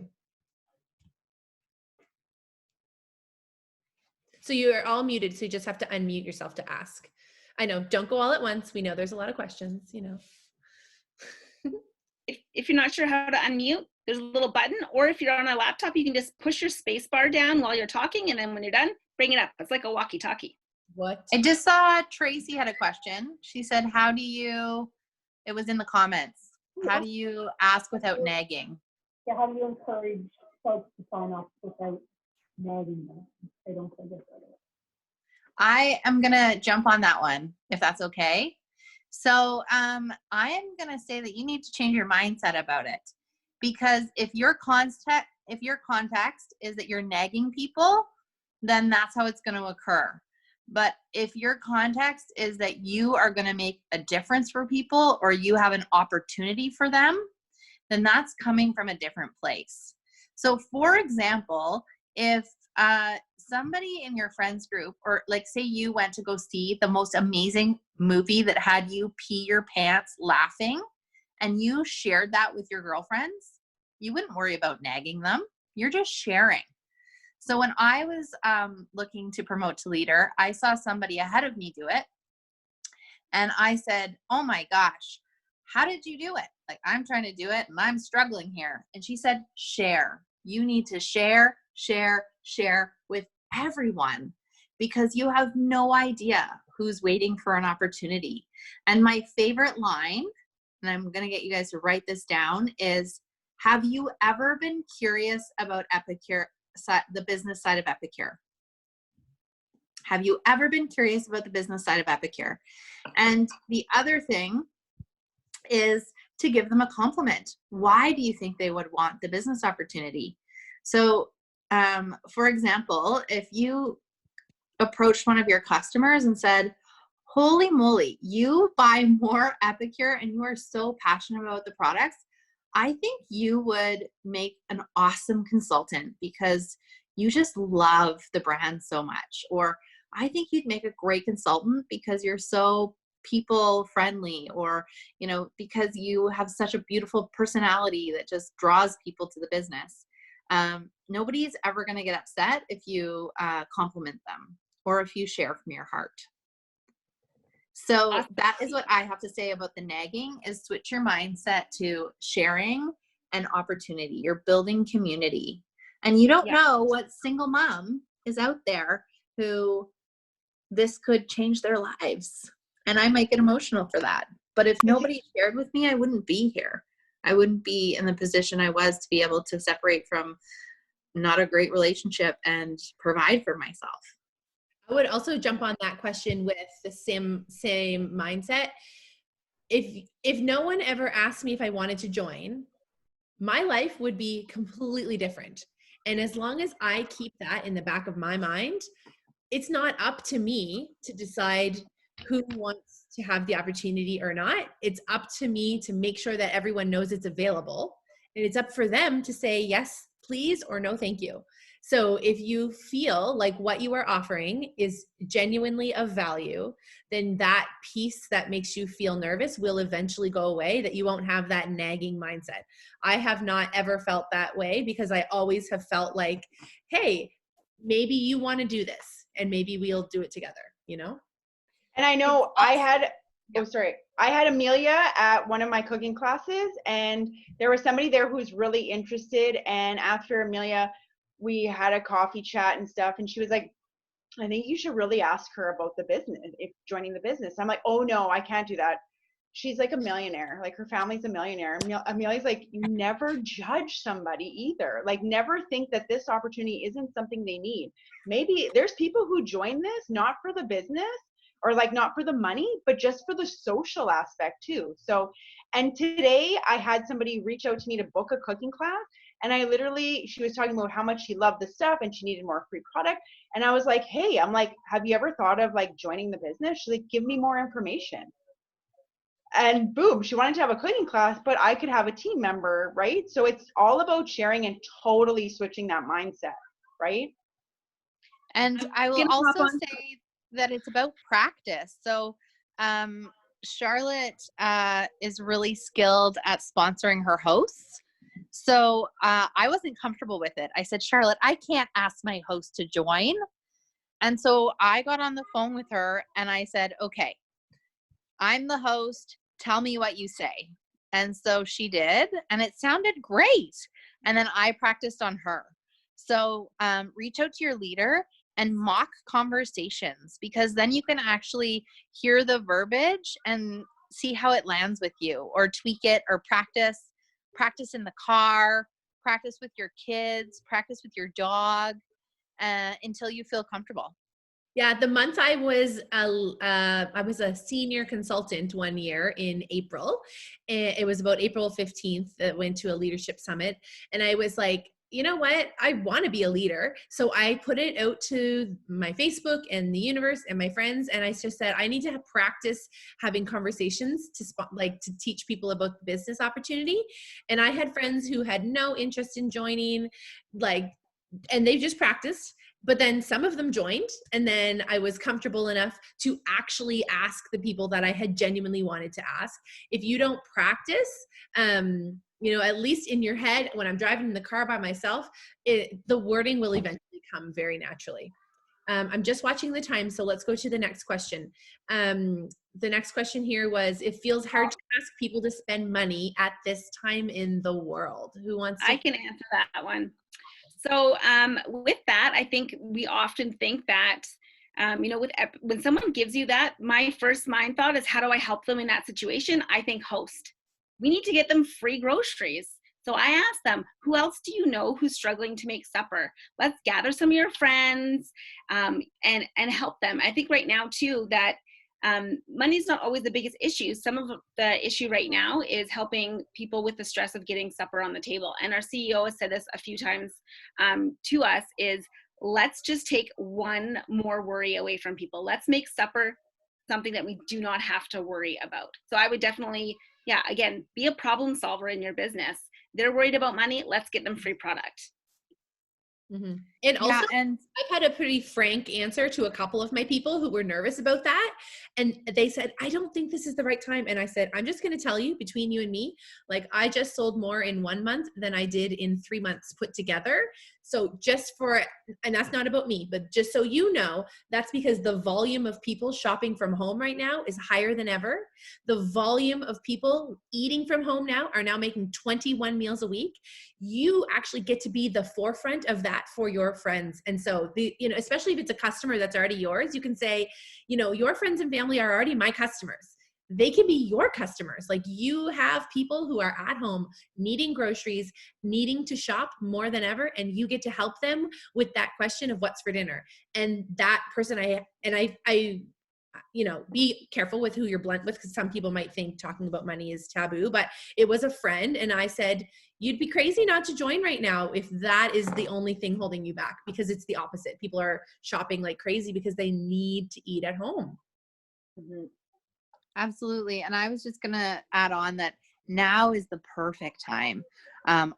So you are all muted, so you just have to unmute yourself to ask. I know, don't go all at once. We know there's a lot of questions, If you're not sure how to unmute, there's a little button, or if you're on a laptop, you can just push your space bar down while you're talking, and then when you're done, bring it up. It's like a walkie-talkie. What? I just saw Tracy had a question. She said, it was in the comments, how do you ask without nagging? Yeah, how do you encourage folks to sign up without nagging them? They don't forget about it. I am going to jump on that one, if that's okay. So I am going to say that you need to change your mindset about it, because if your context is that you're nagging people, then that's how it's going to occur. But if your context is that you are going to make a difference for people, or you have an opportunity for them, then that's coming from a different place. So for example, if somebody in your friends group, or like say you went to go see the most amazing movie that had you pee your pants laughing, and you shared that with your girlfriends, you wouldn't worry about nagging them. You're just sharing. So when I was looking to promote to leader, I saw somebody ahead of me do it. And I said, oh my gosh, how did you do it? Like, I'm trying to do it and I'm struggling here. And she said, share. You need to share with everyone, because you have no idea who's waiting for an opportunity. And my favorite line, and I'm going to get you guys to write this down, is, have you ever been curious about Epicure, the business side of Epicure? Have you ever been curious about the business side of Epicure? And the other thing is to give them a compliment. Why do you think they would want the business opportunity? So, for example, if you approached one of your customers and said, holy moly, you buy more Epicure and you are so passionate about the products, I think you would make an awesome consultant because you just love the brand so much. Or I think you'd make a great consultant because you're so people friendly, or, because you have such a beautiful personality that just draws people to the business. Nobody's ever going to get upset if you compliment them or if you share from your heart. So Awesome. that is what I have to say about the nagging, is switch your mindset to sharing and opportunity. You're building community. And you don't know what single mom is out there who this could change their lives. And I might get emotional for that. But if nobody shared with me, I wouldn't be here. I wouldn't be in the position I was to be able to separate from not a great relationship and provide for myself. I would also jump on that question with the same mindset. If no one ever asked me if I wanted to join, my life would be completely different. And as long as I keep that in the back of my mind, it's not up to me to decide who wants to have the opportunity or not. It's up to me to make sure that everyone knows it's available. And it's up for them to say yes, please, or no, thank you. So if you feel like what you are offering is genuinely of value, then that piece that makes you feel nervous will eventually go away, that you won't have that nagging mindset. I have not ever felt that way because I always have felt like, hey, maybe you want to do this and maybe we'll do it together, you know? And I know I had Amelia at one of my cooking classes, and there was somebody there who was really interested. And after Amelia, we had a coffee chat and stuff, and she was like, I think you should really ask her about the business, if joining the business. I'm like, oh no, I can't do that. She's like a millionaire, like her family's a millionaire. Amelia's like, you never judge somebody either. Like, never think that this opportunity isn't something they need. Maybe there's people who join this not for the business or like not for the money, but just for the social aspect too. So, and today I had somebody reach out to me to book a cooking class, and she was talking about how much she loved the stuff and she needed more free product. And I was like, hey, I'm like, have you ever thought of like joining the business? She's like, give me more information. And boom, she wanted to have a cooking class, but I could have a team member, right? So it's all about sharing and totally switching that mindset, right? And I will also say that it's about practice. So Charlotte is really skilled at sponsoring her hosts. So I wasn't comfortable with it. I said, Charlotte, I can't ask my host to join. And so I got on the phone with her and I said, okay, I'm the host. Tell me what you say. And so she did, and it sounded great. And then I practiced on her. So reach out to your leader and mock conversations, because then you can actually hear the verbiage and see how it lands with you, or tweak it, or practice in the car, practice with your kids, practice with your dog until you feel comfortable. Yeah, the month I was a senior consultant one year in April. It was about April 15th that went to a leadership summit. And I was like, you know what? I want to be a leader. So I put it out to my Facebook and the universe and my friends. And I just said, I need to practice having conversations to teach people about the business opportunity. And I had friends who had no interest in joining, and they just practiced. But then some of them joined, and then I was comfortable enough to actually ask the people that I had genuinely wanted to ask. If you don't practice, at least in your head, when I'm driving in the car by myself, the wording will eventually come very naturally. I'm just watching the time, so let's go to the next question. The next question here was, it feels hard to ask people to spend money at this time in the world. Who wants to? I can answer that one. So with that, I think we often think that, when someone gives you that, my first mind thought is, how do I help them in that situation? I think host. We need to get them free groceries. So I asked them, who else do you know who's struggling to make supper? Let's gather some of your friends and help them. I think right now too that money is not always the biggest issue. Some of the issue right now is helping people with the stress of getting supper on the table. And our CEO has said this a few times to us, is let's just take one more worry away from people. Let's make supper something that we do not have to worry about. So I would definitely, again, be a problem solver in your business. They're worried about money. Let's get them free product. And also, Yeah, and I've had a pretty frank answer to a couple of my people who were nervous about that. And they said, I don't think this is the right time. And I said, I'm just going to tell you, between you and me, like, I just sold more in 1 month than I did in 3 months put together. So just for, and that's not about me, but just so you know, that's because the volume of people shopping from home right now is higher than ever. The volume of people eating from home now are now making 21 meals a week. You actually get to be the forefront of that for your friends. And so especially if it's a customer that's already yours, you can say, your friends and family are already my customers. They can be your customers. Like, you have people who are at home needing groceries, needing to shop more than ever, and you get to help them with that question of what's for dinner. And that person, I be careful with who you're blunt with, because some people might think talking about money is taboo, but it was a friend. And I said, you'd be crazy not to join right now if that is the only thing holding you back, because it's the opposite. People are shopping like crazy because they need to eat at home. Mm-hmm. Absolutely. And I was just going to add on that now is the perfect time.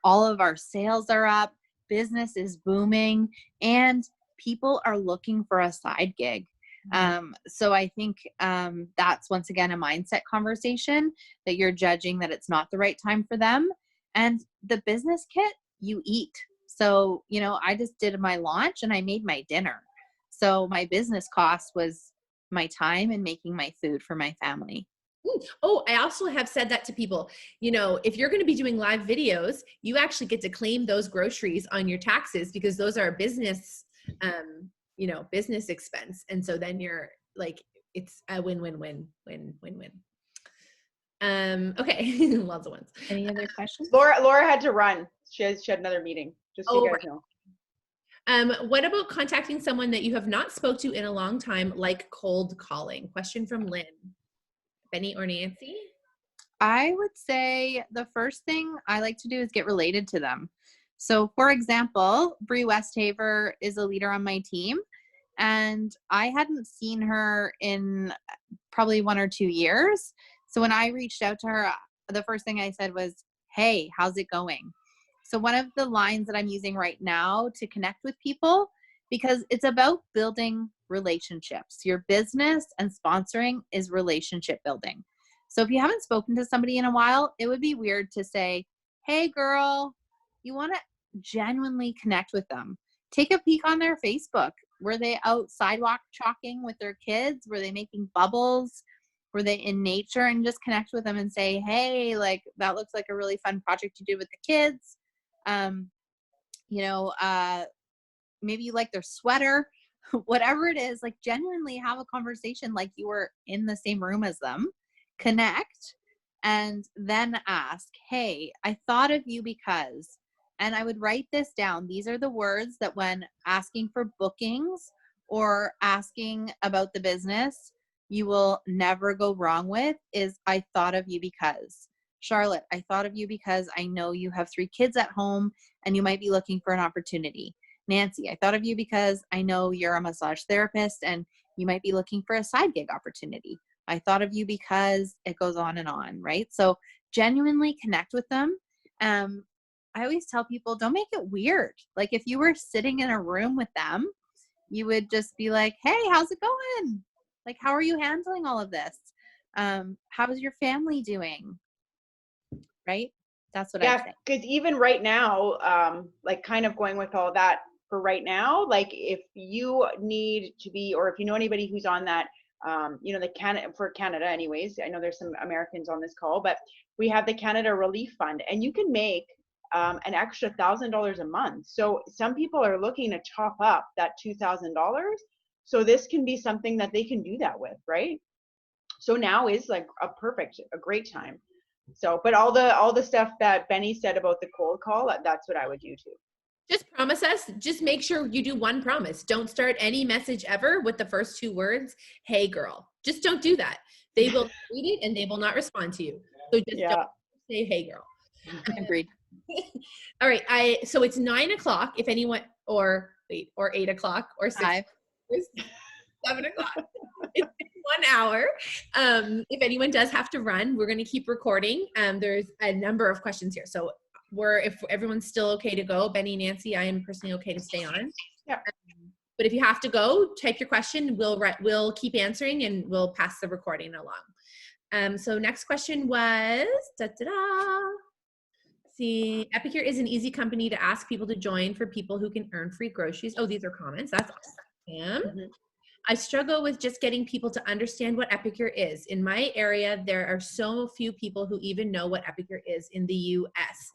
All of our sales are up, business is booming, and people are looking for a side gig. So I think that's, once again, a mindset conversation, that you're judging that it's not the right time for them. And the business kit, you eat. So, I just did my launch and I made my dinner. So my business cost was my time and making my food for my family. Oh, I also have said that to people. If you're going to be doing live videos, you actually get to claim those groceries on your taxes, because those are business, business expense. And so then you're like, it's a win-win-win. Okay. Lots of ones. Any other questions? Laura had to run. She had another meeting, just so you guys know. What about contacting someone that you have not spoke to in a long time, like cold calling? Question from Lynn. Benny or Nancy? I would say the first thing I like to do is get related to them. So, for example, Brie Westhaver is a leader on my team, and I hadn't seen her in probably 1 or 2 years. So when I reached out to her, the first thing I said was, "Hey, how's it going?" So one of the lines that I'm using right now to connect with people, because it's about building relationships. Your business and sponsoring is relationship building. So if you haven't spoken to somebody in a while, it would be weird to say, "Hey girl," you want to genuinely connect with them. Take a peek on their Facebook. Were they out sidewalk chalking with their kids? Were they making bubbles? Were they in nature? And just connect with them and say, "Hey, like, that looks like a really fun project you did with the kids. Maybe you like their sweater." Whatever it is, like, genuinely have a conversation like you were in the same room as them. Connect, and then ask, "Hey, I thought of you because," and I would write this down. These are the words that, when asking for bookings or asking about the business, you will never go wrong with, is, "I thought of you because." Charlotte, I thought of you because I know you have 3 kids at home and you might be looking for an opportunity. Nancy, I thought of you because I know you're a massage therapist and you might be looking for a side gig opportunity. I thought of you because, it goes on, right? So genuinely connect with them. I always tell people, don't make it weird. Like, if you were sitting in a room with them, you would just be like, "Hey, how's it going? Like, how are you handling all of this? How's your family doing?" Right? That's what I say. Because even right now, like, kind of going with all that for right now, like, if you need to be, or if you know anybody who's on that, for Canada anyways, I know there's some Americans on this call, but we have the Canada Relief Fund, and you can make an extra $1,000 a month. So some people are looking to top up that $2,000. So this can be something that they can do that with, right? So now is like a great time. So, but all the stuff that Benny said about the cold call, that's what I would do too. Just promise us, just make sure you do one promise. Don't start any message ever with the first 2 words, "Hey girl." Just don't do that. They will read it and they will not respond to you. So just don't say, "Hey girl." Agreed. All right. So it's 9 o'clock if anyone, or 8 o'clock or 6, 5. 7 o'clock. It's 1 hour. If anyone does have to run, we're going to keep recording. There's a number of questions here. So if everyone's still okay to go, Benny, Nancy, I am personally okay to stay on. Yeah. But if you have to go, type your question. We'll keep answering and we'll pass the recording along. So next question was, see, Epicure is an easy company to ask people to join for people who can earn free groceries. Oh, these are comments. That's awesome. I struggle with just getting people to understand what Epicure is. In my area, there are so few people who even know what Epicure is in the US.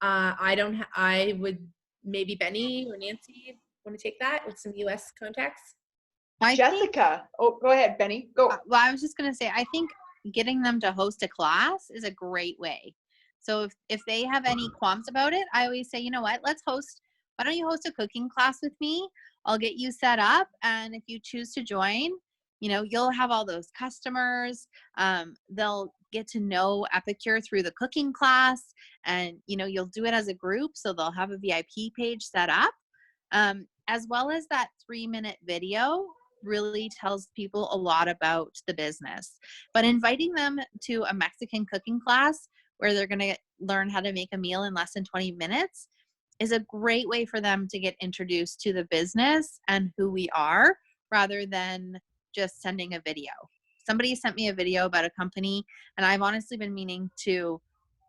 I would, maybe Benny or Nancy want to take that with some US contacts? Jessica. Oh, go ahead, Benny. Go. Well, I was just going to say, I think getting them to host a class is a great way. So if they have any qualms about it, I always say, you know what, why don't you host a cooking class with me? I'll get you set up. And if you choose to join, you know, you'll have all those customers. They'll get to know Epicure through the cooking class, and, you know, you'll do it as a group. So they'll have a VIP page set up, as well as that 3-minute video really tells people a lot about the business. But inviting them to a Mexican cooking class where they're going to learn how to make a meal in less than 20 minutes is a great way for them to get introduced to the business and who we are, rather than just sending a video. Somebody sent me a video about a company, and I've honestly been meaning to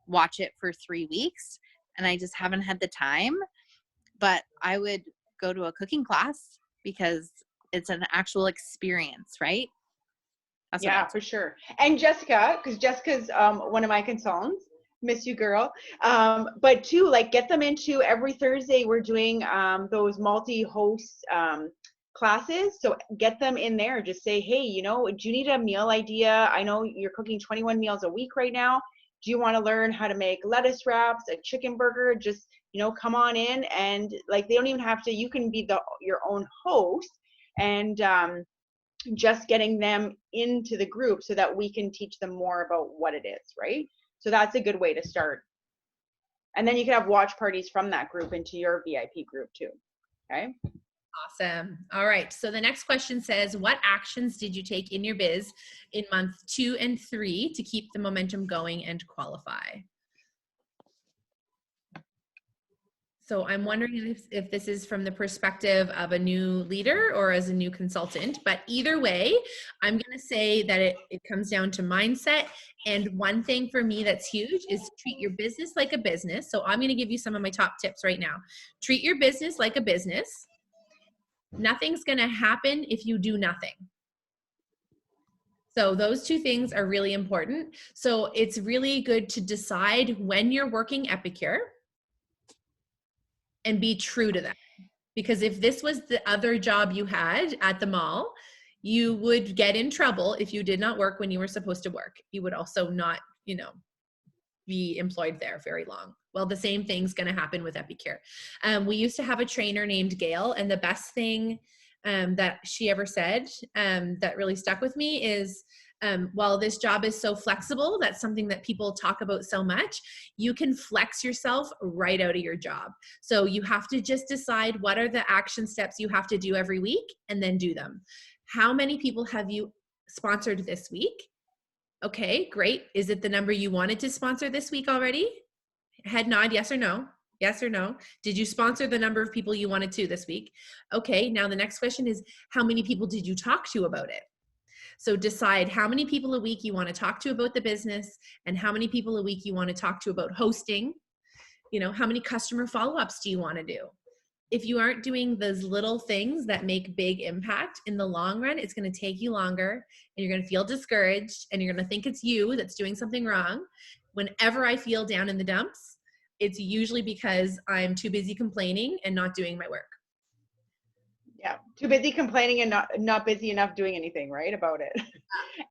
watch it for 3 weeks, and I just haven't had the time. But I would go to a cooking class because it's an actual experience, right? That's Yeah, for sure. And Jessica, because Jessica's one of my consultants. Miss you, girl. But too, like, get them into every Thursday. We're doing those multi-host classes. So get them in there. Just say, hey, you know, do you need a meal idea? I know you're cooking 21 meals a week right now. Do you want to learn how to make lettuce wraps, a chicken burger? Just, you know, come on in, and like, they don't even have to. You can be your own host, and just getting them into the group so that we can teach them more about what it is, right? So that's a good way to start. And then you can have watch parties from that group into your VIP group too. Okay. Awesome. All right. So the next question says, what actions did you take in your biz in month 2 and 3 to keep the momentum going and qualify? So I'm wondering if this is from the perspective of a new leader or as a new consultant, but either way, I'm going to say that it comes down to mindset. And one thing for me that's huge is treat your business like a business. So I'm going to give you some of my top tips right now. Treat your business like a business. Nothing's going to happen if you do nothing. So those two things are really important. So it's really good to decide when you're working Epicure and be true to that. Because if this was the other job you had at the mall, you would get in trouble if you did not work when you were supposed to work. You would also not, you know, be employed there very long. Well, the same thing's going to happen with Epicure. We used to have a trainer named Gail, and the best thing that she ever said that really stuck with me is, while this job is so flexible, that's something that people talk about so much, you can flex yourself right out of your job. So you have to just decide what are the action steps you have to do every week and then do them. How many people have you sponsored this week? Okay, great. Is it the number you wanted to sponsor this week already? Head nod, yes or no. Yes or no. Did you sponsor the number of people you wanted to this week? Okay, now the next question is, how many people did you talk to about it? So decide how many people a week you want to talk to about the business and how many people a week you want to talk to about hosting. You know, how many customer follow-ups do you want to do? If you aren't doing those little things that make big impact in the long run, it's going to take you longer and you're going to feel discouraged and you're going to think it's you that's doing something wrong. Whenever I feel down in the dumps, it's usually because I'm too busy complaining and not doing my work. Yeah, too busy complaining and not busy enough doing anything, right, about it.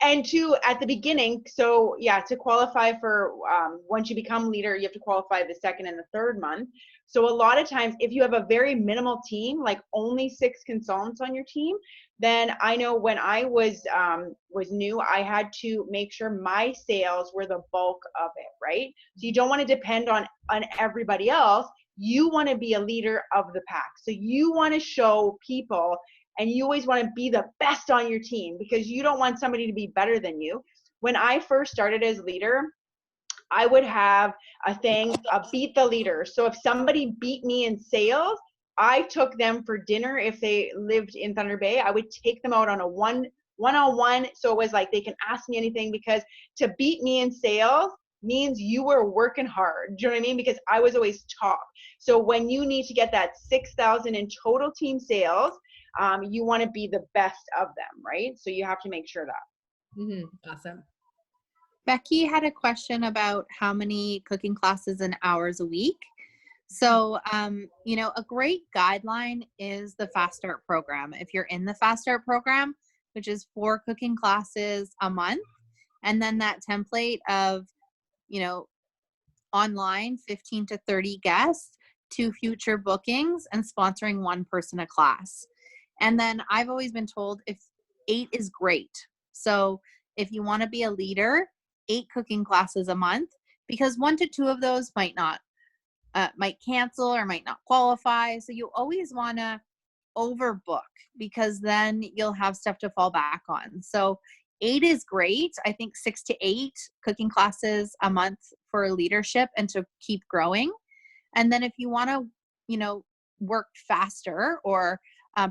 And two, at the beginning, so yeah, to qualify for, once you become leader, you have to qualify the second and the third month. So a lot of times, if you have a very minimal team, like only 6 consultants on your team, then I know when I was new, I had to make sure my sales were the bulk of it, right? So you don't want to depend on everybody else. You want to be a leader of the pack. So you want to show people, and you always want to be the best on your team because you don't want somebody to be better than you. When I first started as leader, I would have a thing, beat the leader. So if somebody beat me in sales, I took them for dinner. If they lived in Thunder Bay, I would take them out on a one-on-one. So it was like, they can ask me anything, because to beat me in sales means you were working hard. Do you know what I mean? Because I was always top. So when you need to get that 6,000 in total team sales, you want to be the best of them, right? So you have to make sure that. Awesome. Becky had a question about how many cooking classes and hours a week. So, you know, a great guideline is the Fast Start program. If you're in the Fast Start program, which is 4 cooking classes a month, and then that template of, you know, online 15 to 30 guests, 2 future bookings, and sponsoring 1 person a class. And then I've always been told if 8 is great. So if you want to be a leader, 8 cooking classes a month, because 1 to 2 of those might cancel or might not qualify. So you always want to overbook, because then you'll have stuff to fall back on. So 8 is great. I think 6 to 8 cooking classes a month for leadership and to keep growing. And then if you want to, you know, work faster or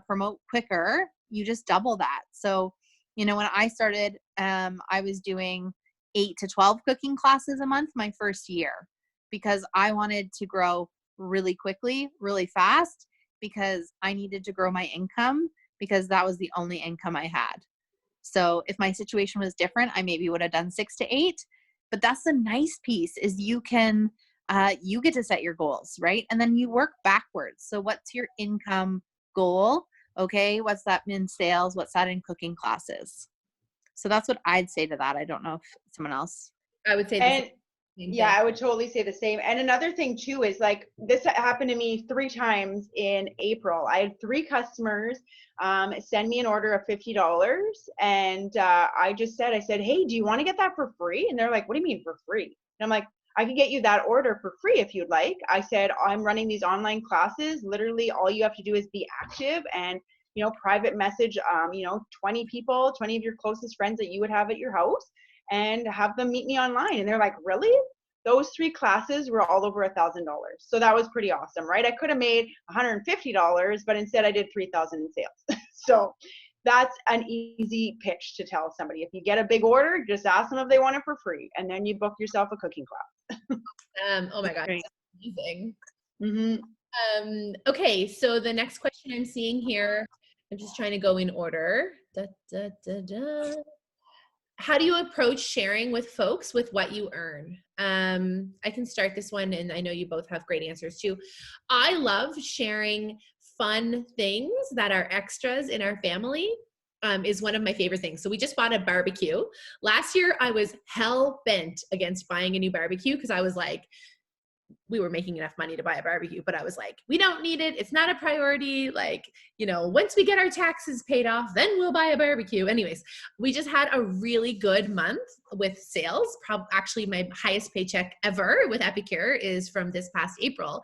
promote quicker, you just double that. So, you know, when I started, I was doing 8 to 12 cooking classes a month my first year, because I wanted to grow really quickly, really fast, because I needed to grow my income, because that was the only income I had. So if my situation was different, I maybe would have done 6 to 8. But that's the nice piece, is you can, you get to set your goals, right? And then you work backwards. So what's your income goal? Okay, what's that in sales? What's that in cooking classes? So that's what I'd say to that. I don't know if someone else. I would say the And same yeah, thing. I would totally say the same. And another thing too is, like, this happened to me 3 times in April. I had 3 customers send me an order of $50, and I said, hey, do you want to get that for free? And they're like, what do you mean for free? And I'm like, I can get you that order for free if you'd like. I said, I'm running these online classes. Literally all you have to do is be active and, you know, private message, you know, 20 people, 20 of your closest friends that you would have at your house, and have them meet me online. And they're like, really? Those 3 classes were all over $1,000. So that was pretty awesome, right? I could have made $150, but instead I did 3,000 in sales. So that's an easy pitch to tell somebody. If you get a big order, just ask them if they want it for free, and then you book yourself a cooking class. Oh my God, Great. that's amazing. Mm-hmm. Okay, so the next question I'm seeing here, I'm just trying to go in order. How do you approach sharing with folks with what you earn? I can start this one, and I know you both have great answers too. I love sharing fun things that are extras in our family. Is one of my favorite things. So we just bought a barbecue. Last year, I was hell bent against buying a new barbecue, because I was like, we were making enough money to buy a barbecue, but I was like, we don't need it. It's not a priority. Like, you know, once we get our taxes paid off, then we'll buy a barbecue. Anyways, we just had a really good month with sales. Actually, my highest paycheck ever with Epicure is from this past April.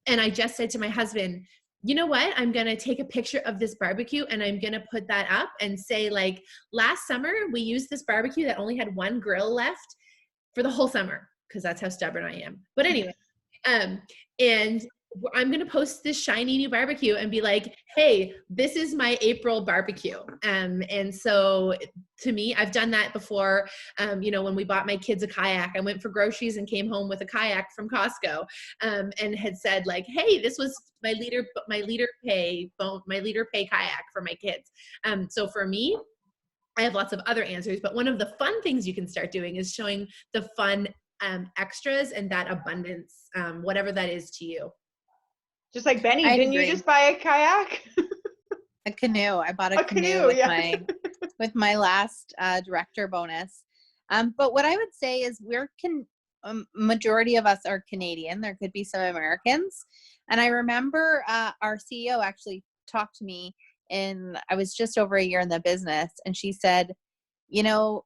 And I just said to my husband, you know what? I'm going to take a picture of this barbecue, and I'm going to put that up and say, like, last summer we used this barbecue that only had 1 grill left for the whole summer, because that's how stubborn I am. But anyway, and I'm going to post this shiny new barbecue and be like, hey, this is my April barbecue. And so to me, I've done that before. You know, when we bought my kids a kayak, I went for groceries and came home with a kayak from Costco, and had said, like, hey, this was my leader pay kayak for my kids. So for me, I have lots of other answers, but one of the fun things you can start doing is showing the fun extras and that abundance, whatever that is to you. Just like Benny, I didn't you agree. just buy a kayak? A canoe. I bought a canoe with yeah. with my last director bonus. But what I would say is majority of us are Canadian. There could be some Americans. And I remember our CEO actually talked to me, and I was just over a year in the business, and she said, you know,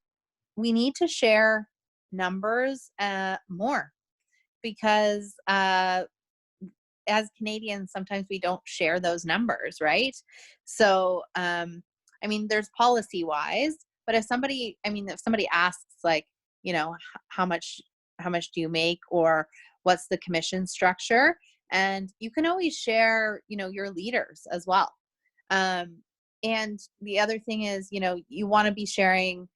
we need to share numbers more, because as Canadians, sometimes we don't share those numbers, right? So, I mean, there's policy wise, but if somebody asks, like, you know, how much much do you make, or what's the commission structure? And you can always share, your leaders as well. And the other thing is, you want to be sharing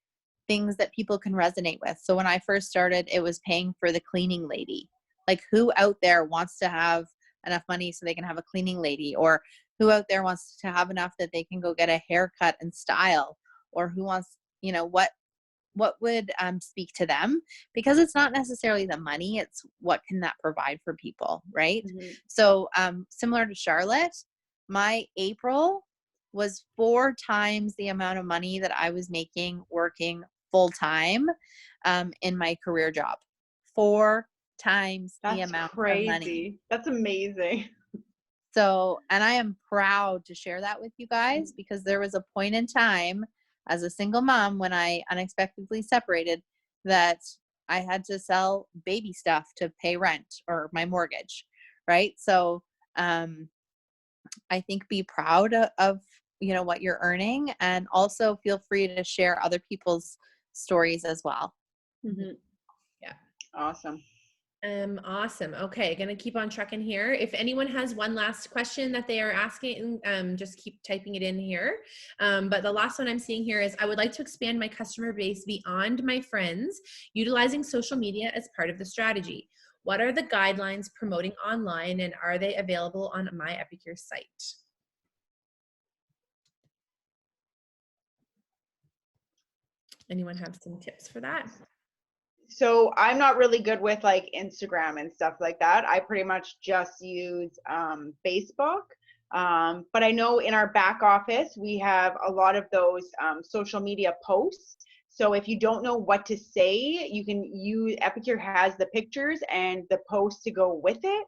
things that people can resonate with. So when I first started, it was paying for the cleaning lady. Like, who out there wants to have enough money so they can have a cleaning lady? Or who out there wants to have enough that they can go get a haircut and style? Or who wants, what would speak to them? Because it's not necessarily the money, it's what can that provide for people, right? Mm-hmm. So similar to Charlotte, my April was 4 times the amount of money that I was making working full time in my career job. 4 times the That's amount crazy. of money. That's amazing. So, and I am proud to share that with you guys, because there was a point in time as a single mom when I unexpectedly separated that I had to sell baby stuff to pay rent or my mortgage, right? So I think be proud of what you're earning, and also feel free to share other people's stories as well. Mm-hmm. Yeah. Awesome. Awesome. Okay, gonna keep on trucking here. If anyone has one last question that they are asking, just keep typing it in here. But the last one I'm seeing here is, I would like to expand my customer base beyond my friends, utilizing social media as part of the strategy. What are the guidelines promoting online, and are they available on my Epicure site? Anyone have some tips for that? So I'm not really good with like Instagram and stuff like that. I pretty much just use Facebook. But I know in our back office, we have a lot of those social media posts. So if you don't know what to say, you can use, Epicure has the pictures and the posts to go with it,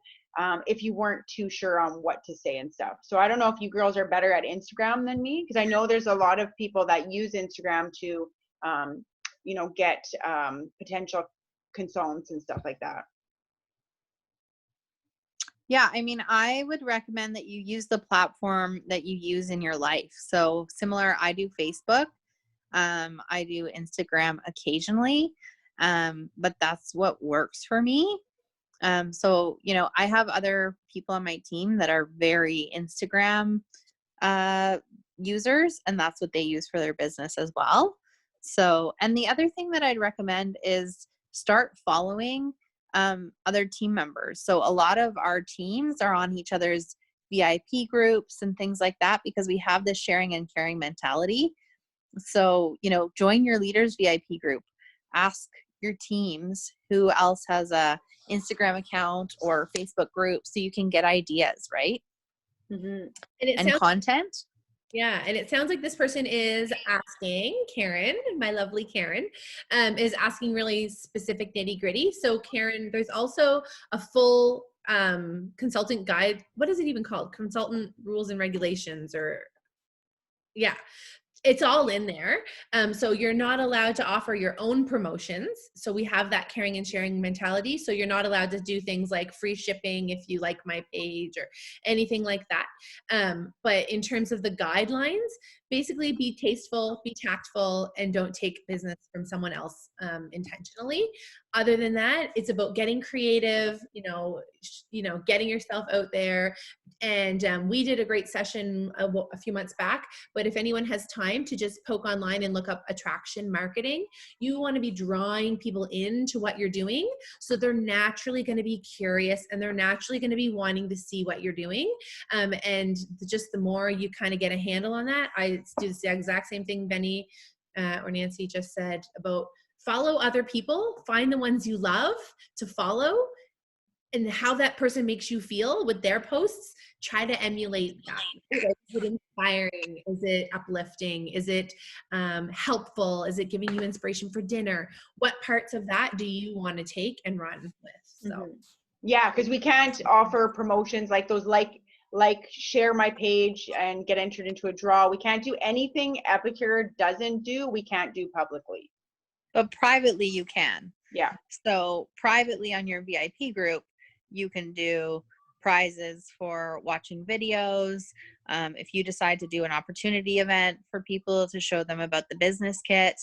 if you weren't too sure on what to say and stuff. So I don't know if you girls are better at Instagram than me, because I know there's a lot of people that use Instagram to get potential consultants and stuff like that. Yeah, I mean, I would recommend that you use the platform that you use in your life. So similar, I do Facebook. I do Instagram occasionally, but that's what works for me. So, I have other people on my team that are very Instagram users, and that's what they use for their business as well. So, and the other thing that I'd recommend is start following other team members. So a lot of our teams are on each other's VIP groups and things like that, because we have this sharing and caring mentality. So, join your leaders VIP group. Ask your teams who else has a Instagram account or Facebook group, so you can get ideas, right? Mm-hmm. And content. Yeah, and it sounds like this person is asking, Karen, my lovely Karen, is asking really specific nitty gritty. So Karen, there's also a full consultant guide. What is it even called? Consultant rules and regulations, or yeah. It's all in there. So you're not allowed to offer your own promotions. So we have that caring and sharing mentality. So you're not allowed to do things like free shipping if you like my page or anything like that. But in terms of the guidelines, basically be tasteful, be tactful, and don't take business from someone else intentionally. Other than that, it's about getting creative, getting yourself out there. And we did a great session a few months back, but if anyone has time to just poke online and look up attraction marketing, you want to be drawing people into what you're doing. So they're naturally going to be curious, and they're naturally going to be wanting to see what you're doing. And just the more you kind of get a handle on that, I do the exact same thing Benny or Nancy just said about follow other people, find the ones you love to follow, and how that person makes you feel with their posts, try to emulate that. Is it inspiring? Is it uplifting? Is it helpful? Is it giving you inspiration for dinner? What parts of that do you want to take and run with? So, mm-hmm. Yeah, because we can't offer promotions like those, like share my page and get entered into a draw. We can't do anything Epicure doesn't do. We can't do publicly. But privately you can. Yeah. So privately on your VIP group, you can do prizes for watching videos. If you decide to do an opportunity event for people to show them about the business kit,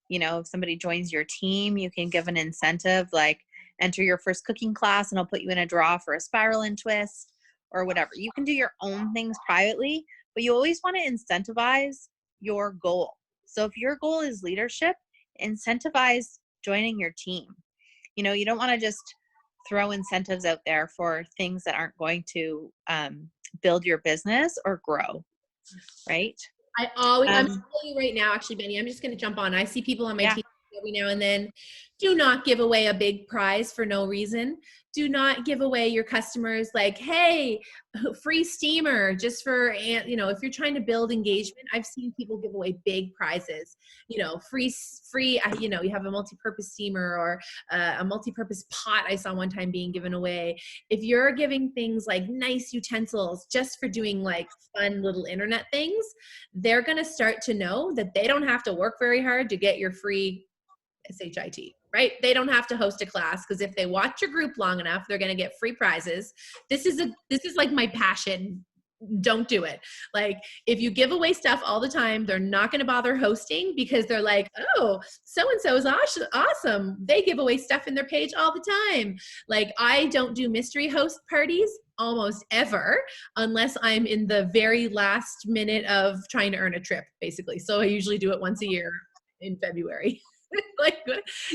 You know, if somebody joins your team, you can give an incentive like enter your first cooking class and I'll put you in a draw for a spiral and twist or whatever. You can do your own things privately, but you always want to incentivize your goal. So if your goal is leadership, incentivize joining your team. You know, you don't want to just throw incentives out there for things that aren't going to build your business or grow, right? I'm telling you right now, actually, Benny, I'm just going to jump on. I see people on my team every now and then. Do not give away a big prize for no reason. Do not give away your customers like, hey, free steamer just for, you know, if you're trying to build engagement. I've seen people give away big prizes, you know, free, you know, you have a multi-purpose steamer or a multi-purpose pot I saw one time being given away. If you're giving things like nice utensils just for doing like fun little internet things, they're going to start to know that they don't have to work very hard to get your free SHIT, right? They don't have to host a class, because if they watch your group long enough, they're going to get free prizes. This is like my passion. Don't do it. Like, if you give away stuff all the time, they're not going to bother hosting, because they're like, oh, so-and-so is awesome. They give away stuff in their page all the time. Like, I don't do mystery host parties almost ever, unless I'm in the very last minute of trying to earn a trip, basically. So I usually do it once a year in February. Like,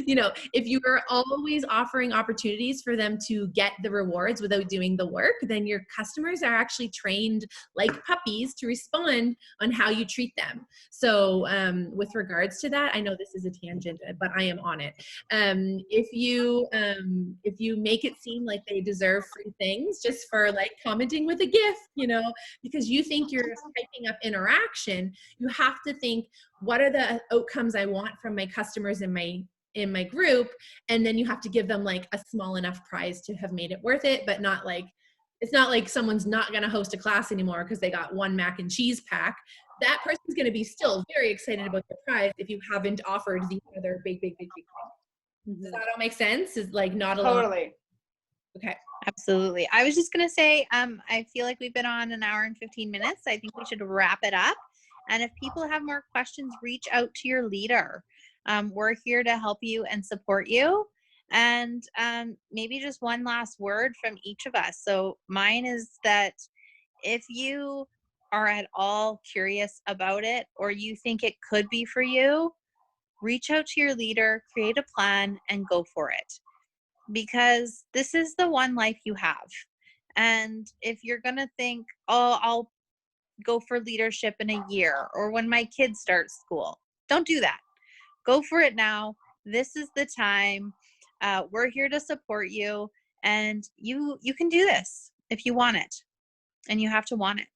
you know, if you are always offering opportunities for them to get the rewards without doing the work, then your customers are actually trained like puppies to respond on how you treat them. So with regards to that, I know this is a tangent, but I am on it. If you make it seem like they deserve free things just for like commenting with a gift, you know, because you think you're hyping up interaction, you have to think, what are the outcomes I want from my customers in my group? And then you have to give them like a small enough prize to have made it worth it, but not like, it's not like someone's not going to host a class anymore because they got one mac and cheese pack. That person's going to be still very excited about the prize if you haven't offered the other big thing. Does that all make sense? Is like not a Totally. Okay. Absolutely. I was just going to say, I feel like we've been on an hour and 15 minutes. I think we should wrap it up. And if people have more questions, reach out to your leader. We're here to help you and support you. And maybe just one last word from each of us. So mine is that if you are at all curious about it, or you think it could be for you, reach out to your leader, create a plan, and go for it. Because this is the one life you have. And if you're going to think, oh, I'll go for leadership in a year or when my kids start school, don't do that. Go for it now. This is the time. We're here to support you, and you can do this if you want it, and you have to want it.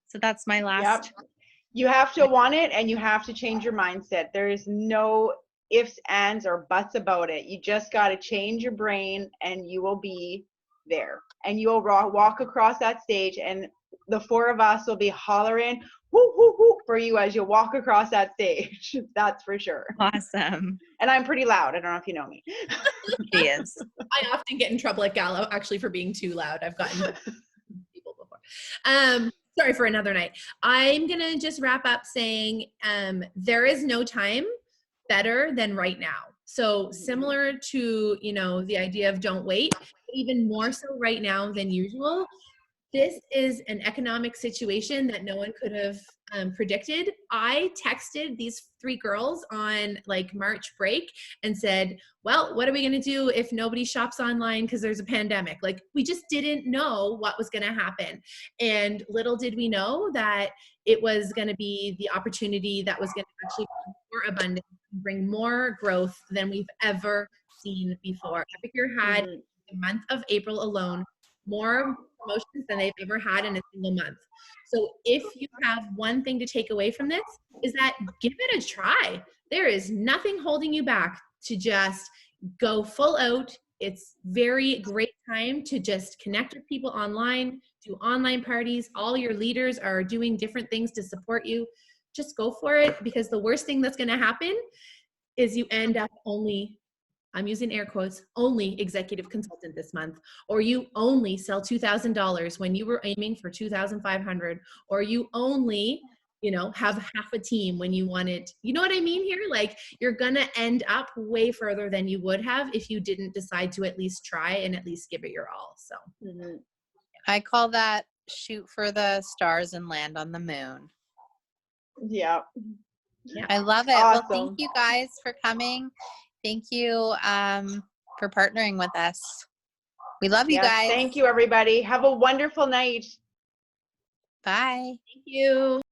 So that's my last. Yep. You have to want it, and you have to change your mindset. There is no ifs, ands, or buts about it. You just got to change your brain, and you will be there. And you will walk across that stage, and the four of us will be hollering whoo, whoo, whoo for you as you walk across that stage. That's for sure. Awesome. And I'm pretty loud. I don't know if you know me. She is. I often get in trouble at Gallo actually for being too loud. I've gotten people before. Sorry for another night. I'm going to just wrap up saying there is no time better than right now. So similar to, you know, the idea of don't wait, even more so right now than usual. This is an economic situation that no one could have predicted. I texted these 3 girls on like March break and said, well, what are we going to do if nobody shops online because there's a pandemic? Like, we just didn't know what was going to happen. And little did we know that it was going to be the opportunity that was going to actually be more abundant and bring more growth than we've ever seen before. Epicure had the month of April alone more promotions than they've ever had in a single month. So if you have one thing to take away from this, is that give it a try. There is nothing holding you back to just go full out. It's very great time to just connect with people online, do online parties. All your leaders are doing different things to support you. Just go for it, because the worst thing that's going to happen is you end up only, I'm using air quotes, only executive consultant this month, or you only sell $2,000 when you were aiming for $2,500, or you only you know, have half a team when you wanted, you know what I mean here? Like you're going to end up way further than you would have if you didn't decide to at least try and at least give it your all. So I call that shoot for the stars and land on the moon. Yeah. I love it. Awesome. Well, thank you guys for coming. Thank you for partnering with us. We love you Yes, guys. thank you, everybody. Have a wonderful night. Bye. thank you.